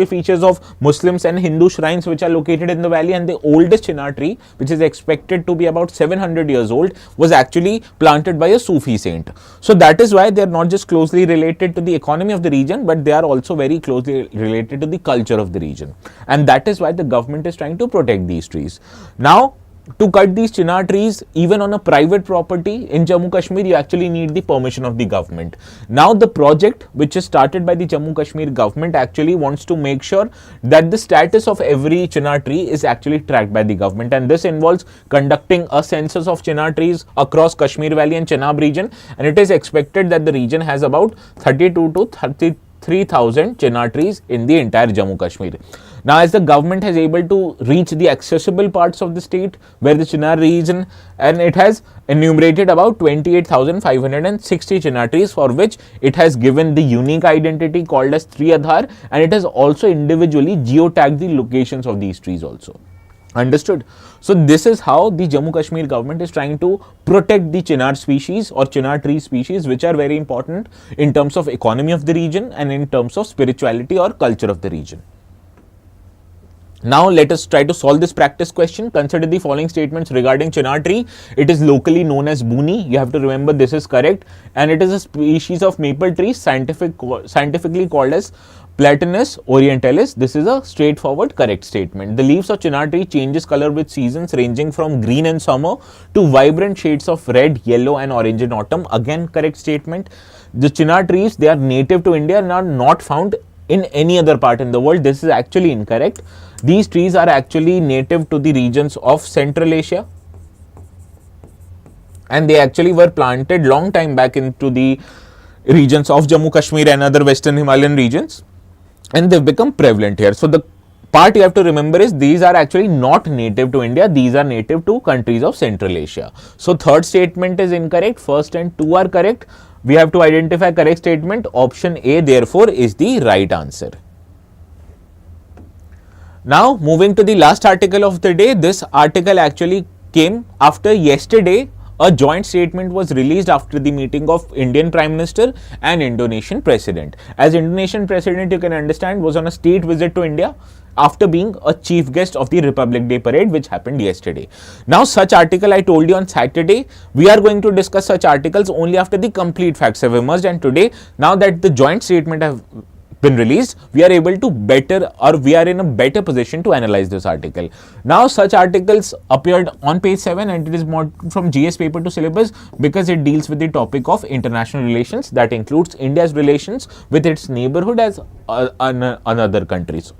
features of Muslims and Hindu shrines which are located in the valley, and the oldest chinar tree, which is expected to be about 700 years old, was actually planted by a Sufi saint. So, that is why they are not just closely related to the economy of the region, but they are also very closely related to the culture of the region, and that is why the government is trying to protect these trees. Now, to cut these chinar trees, even on a private property in Jammu Kashmir, you actually need the permission of the government. Now, the project which is started by the Jammu Kashmir government actually wants to make sure that the status of every chinar tree is actually tracked by the government, and this involves conducting a census of chinar trees across Kashmir Valley and Chenab region, and it is expected that the region has about 32 to 33,000 chinar trees in the entire Jammu Kashmir. Now, as the government has able to reach the accessible parts of the state where the chinar region, and it has enumerated about 28,560 chinar trees, for which it has given the unique identity called as Tri Aadhaar, and it has also individually geotagged the locations of these trees also. Understood? So, this is how the Jammu Kashmir government is trying to protect the chinar species or chinar tree species, which are very important in terms of economy of the region and in terms of spirituality or culture of the region. Now, let us try to solve this practice question. Consider the following statements regarding chinar tree. It is locally known as booni. You have to remember this is correct, and it is a species of maple tree scientifically called as Platanus orientalis. This is a straightforward correct statement. The leaves of chinar tree changes color with seasons, ranging from green in summer to vibrant shades of red, yellow and orange in autumn. Again, correct statement. The chinar trees, they are native to India and are not found in any other part in the world. This is actually incorrect. These trees are actually native to the regions of Central Asia, and they actually were planted long time back into the regions of Jammu Kashmir and other western Himalayan regions, and they've become prevalent here. So, the part you have to remember is these are actually not native to India, these are native to countries of Central Asia. So, third statement is incorrect, first and two are correct. We have to identify correct statement. Option A therefore is the right answer. Now, moving to the last article of the day. This article actually came after yesterday. A joint statement was released after the meeting of Indian Prime Minister and Indonesian President. As Indonesian President, you can understand, was on a state visit to India after being a chief guest of the Republic Day parade, which happened yesterday. Now, such article I told you on Saturday, we are going to discuss such articles only after the complete facts have emerged, and today, now that the joint statement have been released, we are able to we are in a better position to analyze this article. Now, such articles appeared on page 7, and it is more from GS paper to syllabus because it deals with the topic of international relations, that includes India's relations with its neighborhood as another countries.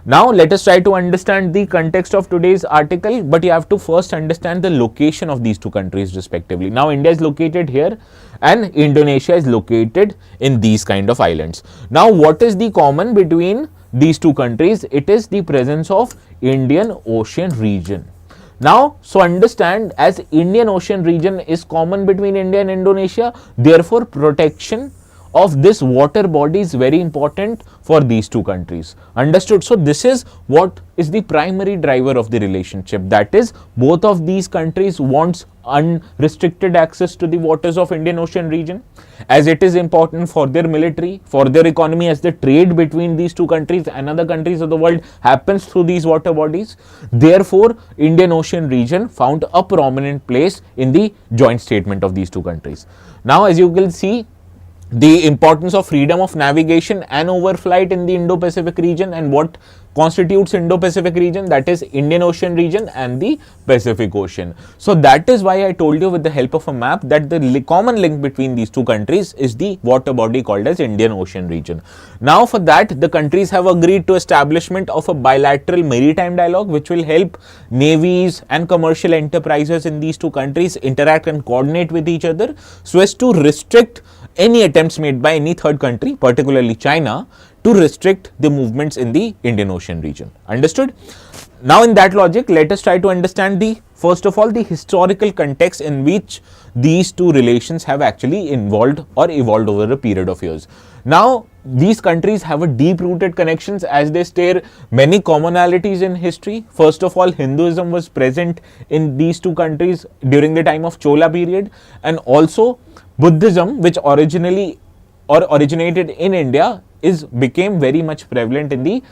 Now let us try to understand the context of today's article, but you have to first understand the location of these two countries respectively. Now India is located here and Indonesia is located in these kind of islands. Now what is the common between these two countries? It is the presence of Indian Ocean region. Now, so understand, as Indian Ocean region is common between India and Indonesia, therefore protection of this water body is very important for these two countries. Understood? So this is what is the primary driver of the relationship. That is, both of these countries wants unrestricted access to the waters of Indian Ocean region, as it is important for their military, for their economy, as the trade between these two countries and other countries of the world happens through these water bodies. Therefore, Indian Ocean region found a prominent place in the joint statement of these two countries. Now, as you will see, the importance of freedom of navigation and overflight in the Indo-Pacific region, and what constitutes Indo-Pacific region, that is Indian Ocean region and the Pacific Ocean. So that is why I told you with the help of a map that the common link between these two countries is the water body called as Indian Ocean region. Now for that, the countries have agreed to establishment of a bilateral maritime dialogue which will help navies and commercial enterprises in these two countries interact and coordinate with each other so as to restrict any attempts made by any third country, particularly China, to restrict the movements in the Indian Ocean region. Understood? Now in that logic, let us try to understand first of all, the historical context in which these two relations have actually involved or evolved over a period of years. Now, these countries have a deep-rooted connections as they share many commonalities in history. First of all, Hinduism was present in these two countries during the time of Chola period, and also Buddhism, which originated in India, became very much prevalent in the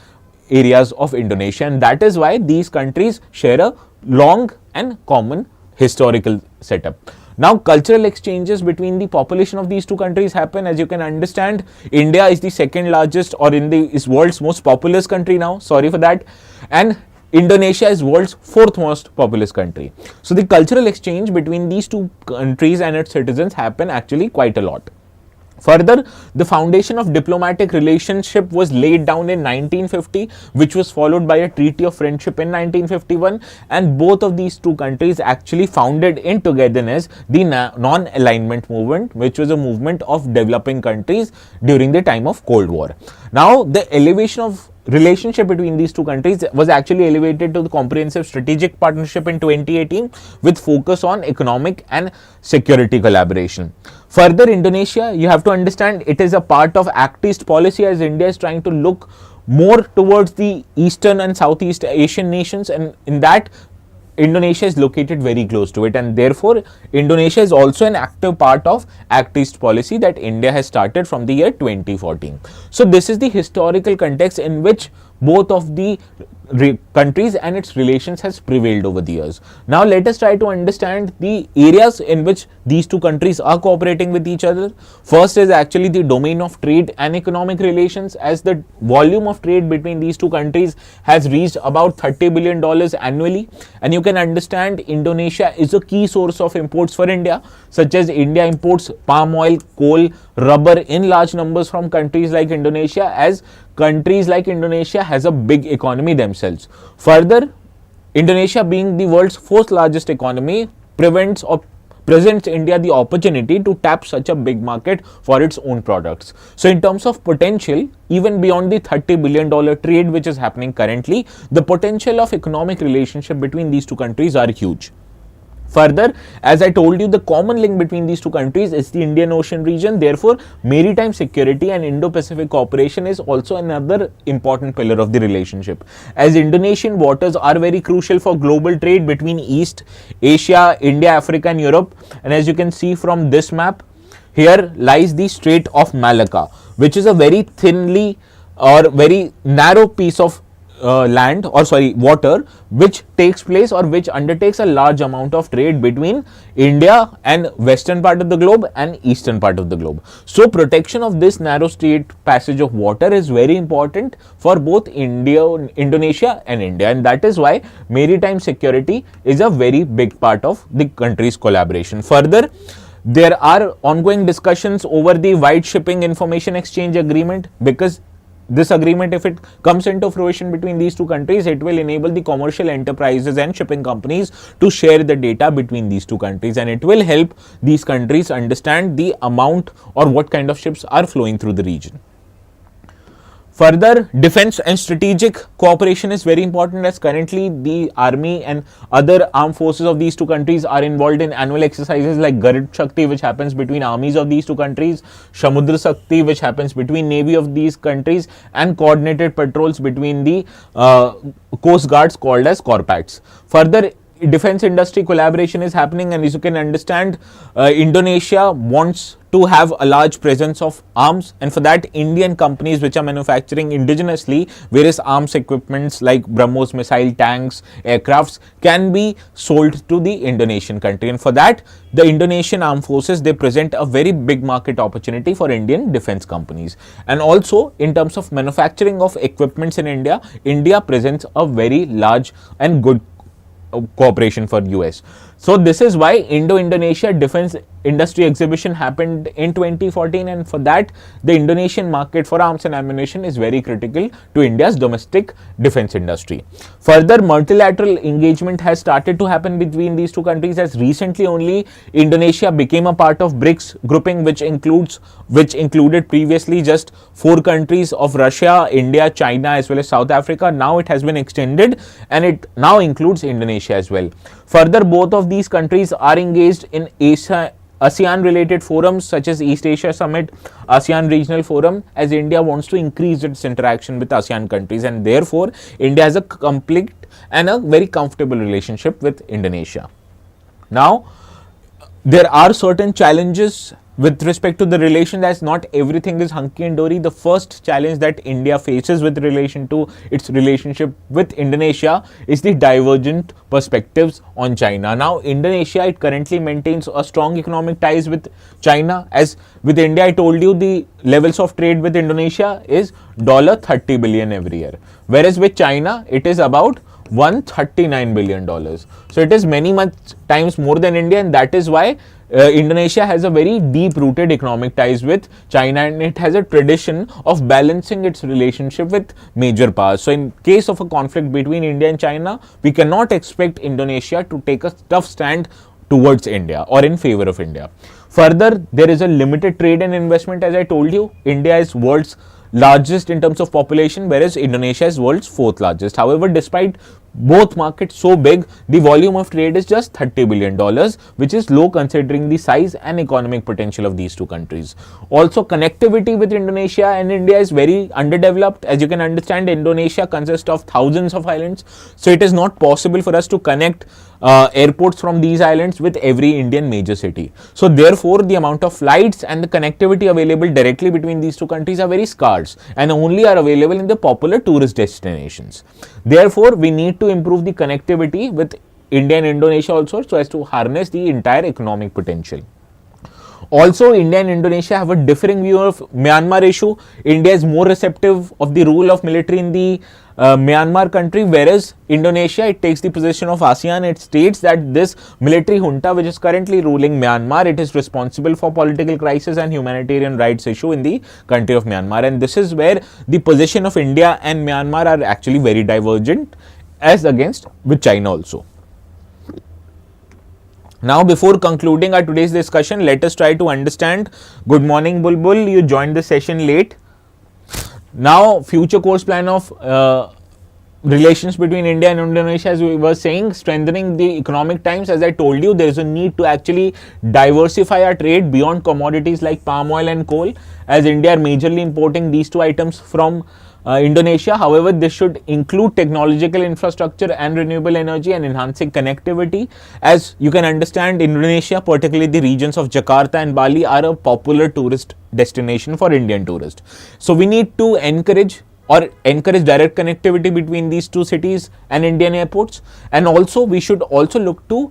areas of Indonesia, and that is why these countries share a long and common historical setup. Now, cultural exchanges between the population of these two countries happen. As you can understand, India is the second largest, or is world's most populous country now. Sorry for that. And Indonesia is world's fourth most populous country. So the cultural exchange between these two countries and its citizens happen actually quite a lot. Further, the foundation of diplomatic relationship was laid down in 1950, which was followed by a treaty of friendship in 1951, and both of these two countries actually founded in togetherness the non-alignment movement, which was a movement of developing countries during the time of Cold War. Now, the elevation of relationship between these two countries was actually elevated to the comprehensive strategic partnership in 2018 with focus on economic and security collaboration. Further, Indonesia, you have to understand, it is a part of Act East policy, as India is trying to look more towards the Eastern and Southeast Asian nations, and in that Indonesia is located very close to it, and therefore Indonesia is also an active part of Act East policy that India has started from the year 2014. So this is the historical context in which both of the countries and its relations has prevailed over the years. Now let us try to understand the areas in which these two countries are cooperating with each other. First is actually the domain of trade and economic relations, as the volume of trade between these two countries has reached about $30 billion annually, and you can understand Indonesia is a key source of imports for India, such as India imports palm oil, coal, rubber in large numbers from countries like Indonesia, as countries like Indonesia has a big economy themselves. Further, Indonesia being the world's fourth largest economy presents India the opportunity to tap such a big market for its own products. So in terms of potential, even beyond the $30 billion trade which is happening currently, the potential of economic relationship between these two countries are huge. Further, as I told you, the common link between these two countries is the Indian Ocean region. Therefore, maritime security and Indo-Pacific cooperation is also another important pillar of the relationship, as Indonesian waters are very crucial for global trade between East Asia, India, Africa and Europe. And as you can see from this map, here lies the Strait of Malacca, which is a very thinly or very narrow piece of water which takes place or which undertakes a large amount of trade between India and western part of the globe and eastern part of the globe. So protection of this narrow strait passage of water is very important for both Indonesia and India, and that is why maritime security is a very big part of the country's collaboration. Further, there are ongoing discussions over the Wide Shipping Information Exchange Agreement, because this agreement, if it comes into fruition between these two countries, it will enable the commercial enterprises and shipping companies to share the data between these two countries, and it will help these countries understand the amount or what kind of ships are flowing through the region. Further, defense and strategic cooperation is very important, as currently the army and other armed forces of these two countries are involved in annual exercises like Garud Shakti, which happens between armies of these two countries, Samudra Shakti, which happens between navy of these countries, and coordinated patrols between the coast guards called as corpats. Further, defense industry collaboration is happening, and as you can understand, Indonesia wants to have a large presence of arms, and for that Indian companies which are manufacturing indigenously various arms equipments like BrahMos missile tanks, aircrafts can be sold to the Indonesian country, and for that the Indonesian armed forces, they present a very big market opportunity for Indian defense companies. And also in terms of manufacturing of equipments in India, India presents a very large and good cooperation for US. So this is why Indo-Indonesia Defense Industry Exhibition happened in 2014, and for that the Indonesian market for arms and ammunition is very critical to India's domestic defense industry. Further, multilateral engagement has started to happen between these two countries, as recently only Indonesia became a part of BRICS grouping, which included previously just 4 countries of Russia, India, China as well as South Africa. Now it has been extended and it now includes Indonesia as well. Further, both of these countries are engaged in ASEAN related forums such as East Asia Summit, ASEAN Regional Forum, as India wants to increase its interaction with ASEAN countries, and therefore India has a complete and a very comfortable relationship with Indonesia. Now, there are certain challenges with respect to the relation, as not everything is hunky and dory. The first challenge that India faces with relation to its relationship with Indonesia is the divergent perspectives on China. Now, Indonesia, it currently maintains a strong economic ties with China, as with India, I told you the levels of trade with Indonesia is $30 billion every year, whereas with China, it is about $139 billion. So it is many much times more than India, and that is why Indonesia has a very deep-rooted economic ties with China, and it has a tradition of balancing its relationship with major powers. So in case of a conflict between India and China, we cannot expect Indonesia to take a tough stand towards India or in favor of India. Further, there is a limited trade and investment. As I told you, India is world's largest in terms of population, whereas Indonesia is world's 4th largest. However, despite both markets so big, the volume of trade is just $30 billion, which is low considering the size and economic potential of these two countries. Also, connectivity with Indonesia and India is very underdeveloped. As you can understand, Indonesia consists of thousands of islands, so it is not possible for us to connect airports from these islands with every Indian major city. So therefore, the amount of flights and the connectivity available directly between these two countries are very scarce and only are available in the popular tourist destinations. Therefore, we need to improve the connectivity with India and Indonesia also, so as to harness the entire economic potential. Also, India and Indonesia have a differing view of Myanmar issue. India is more receptive of the rule of military in the Myanmar country, whereas Indonesia, it takes the position of ASEAN. It states that this military junta which is currently ruling Myanmar, it is responsible for political crisis and humanitarian rights issue in the country of Myanmar, and this is where the position of India and Myanmar are actually very divergent as against with China also. Now, before concluding our today's discussion, let us try to understand. Good morning, Bulbul. You joined the session late. Now, future course plan of relations between India and Indonesia, as we were saying, strengthening the economic ties. As I told you, there is a need to actually diversify our trade beyond commodities like palm oil and coal, as India are majorly importing these two items from Indonesia. However, this should include technological infrastructure and renewable energy and enhancing connectivity. As you can understand, Indonesia, particularly the regions of Jakarta and Bali, are a popular tourist destination for Indian tourists. So we need to encourage direct connectivity between these two cities and Indian airports, and also we should also look to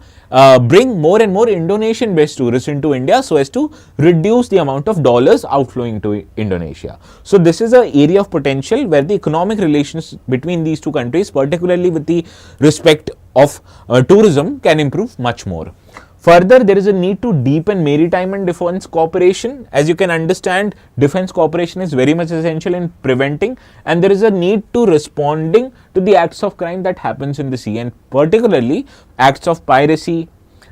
bring more and more Indonesian based tourists into India, so as to reduce the amount of dollars outflowing to Indonesia. So this is an area of potential where the economic relations between these two countries, particularly with the respect of tourism, can improve much more. Further, there is a need to deepen maritime and defense cooperation. As you can understand, defense cooperation is very much essential in preventing, and there is a need to responding to the acts of crime that happens in the sea, and particularly acts of piracy.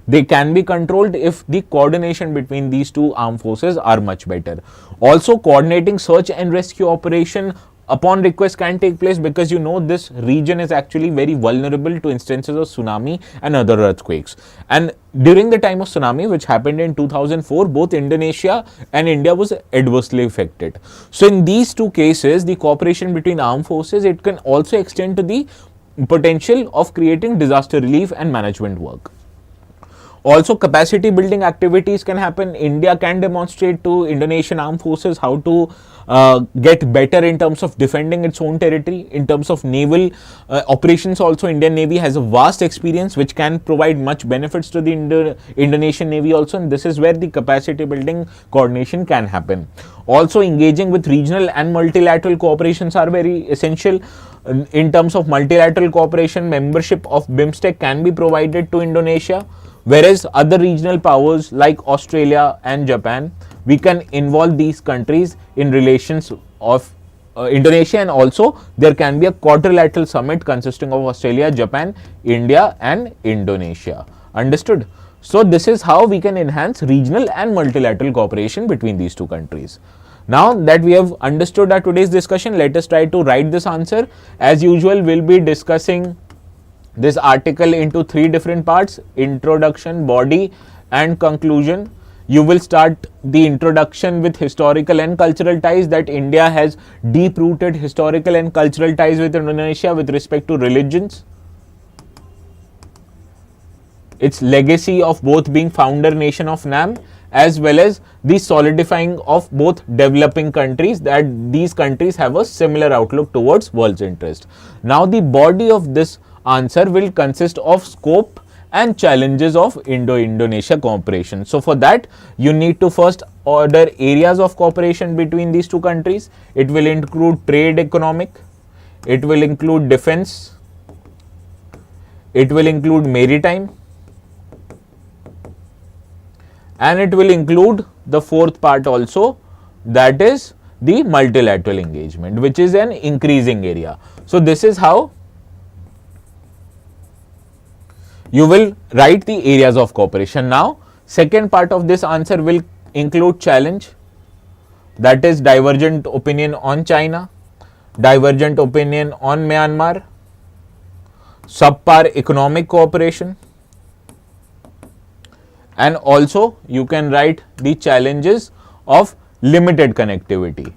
They can be controlled if the coordination between these two armed forces are much better. Also, coordinating search and rescue operation upon request can take place, because you know this region is actually very vulnerable to instances of tsunami and other earthquakes. And during the time of tsunami, which happened in 2004, both Indonesia and India was adversely affected. So in these two cases, the cooperation between armed forces, it can also extend to the potential of creating disaster relief and management work. Also, capacity building activities can happen. India can demonstrate to Indonesian armed forces how to get better in terms of defending its own territory. In terms of naval operations also, Indian Navy has a vast experience which can provide much benefits to the Indonesian Navy also, and this is where the capacity building coordination can happen. Also, engaging with regional and multilateral cooperations are very essential. In terms of multilateral cooperation, membership of BIMSTEC can be provided to Indonesia, whereas other regional powers like Australia and Japan, we can involve these countries in relations of Indonesia, and also there can be a quadrilateral summit consisting of Australia, Japan, India and Indonesia. Understood? So this is how we can enhance regional and multilateral cooperation between these two countries. Now that we have understood our today's discussion, let us try to write this answer. As usual, we'll be discussing this article into three different parts: introduction, body and conclusion. You will start the introduction with historical and cultural ties, that India has deep-rooted historical and cultural ties with Indonesia with respect to religions, its legacy of both being founder nation of NAM, as well as the solidifying of both developing countries, that these countries have a similar outlook towards world's interest. Now the body of this answer will consist of scope and challenges of Indo-Indonesia cooperation. So for that, you need to first order areas of cooperation between these two countries. It will include trade, economic, it will include defense, it will include maritime, and it will include the fourth part also, that is the multilateral engagement, which is an increasing area. So this is how you will write the areas of cooperation. Now, second part of this answer will include challenge, that is divergent opinion on China, divergent opinion on Myanmar, subpar economic cooperation, and also you can write the challenges of limited connectivity.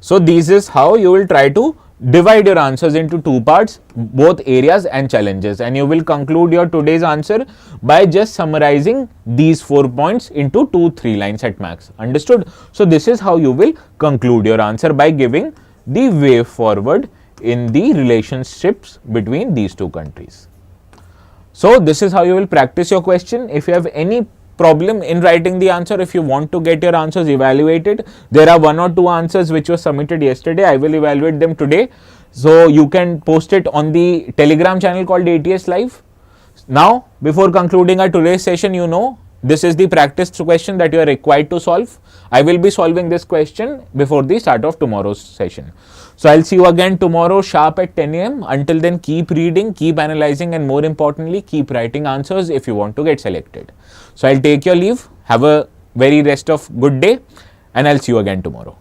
So this is how you will try to divide your answers into two parts, both areas and challenges, and you will conclude your today's answer by just summarizing these 4 points into 2-3 lines at max. Understood? So this is how you will conclude your answer, by giving the way forward in the relationships between these two countries. So this is how you will practice your question. If you have any problem in writing the answer, if you want to get your answers evaluated, there are 1 or 2 answers which were submitted yesterday. I will evaluate them today. So you can post it on the Telegram channel called ATS Live. Now, before concluding our today's session, you know, this is the practice question that you are required to solve. I will be solving this question before the start of tomorrow's session. So I'll see you again tomorrow sharp at 10 AM. Until then, keep reading, keep analyzing, and more importantly, keep writing answers if you want to get selected. So I'll take your leave. Have a very rest of good day, and I'll see you again tomorrow.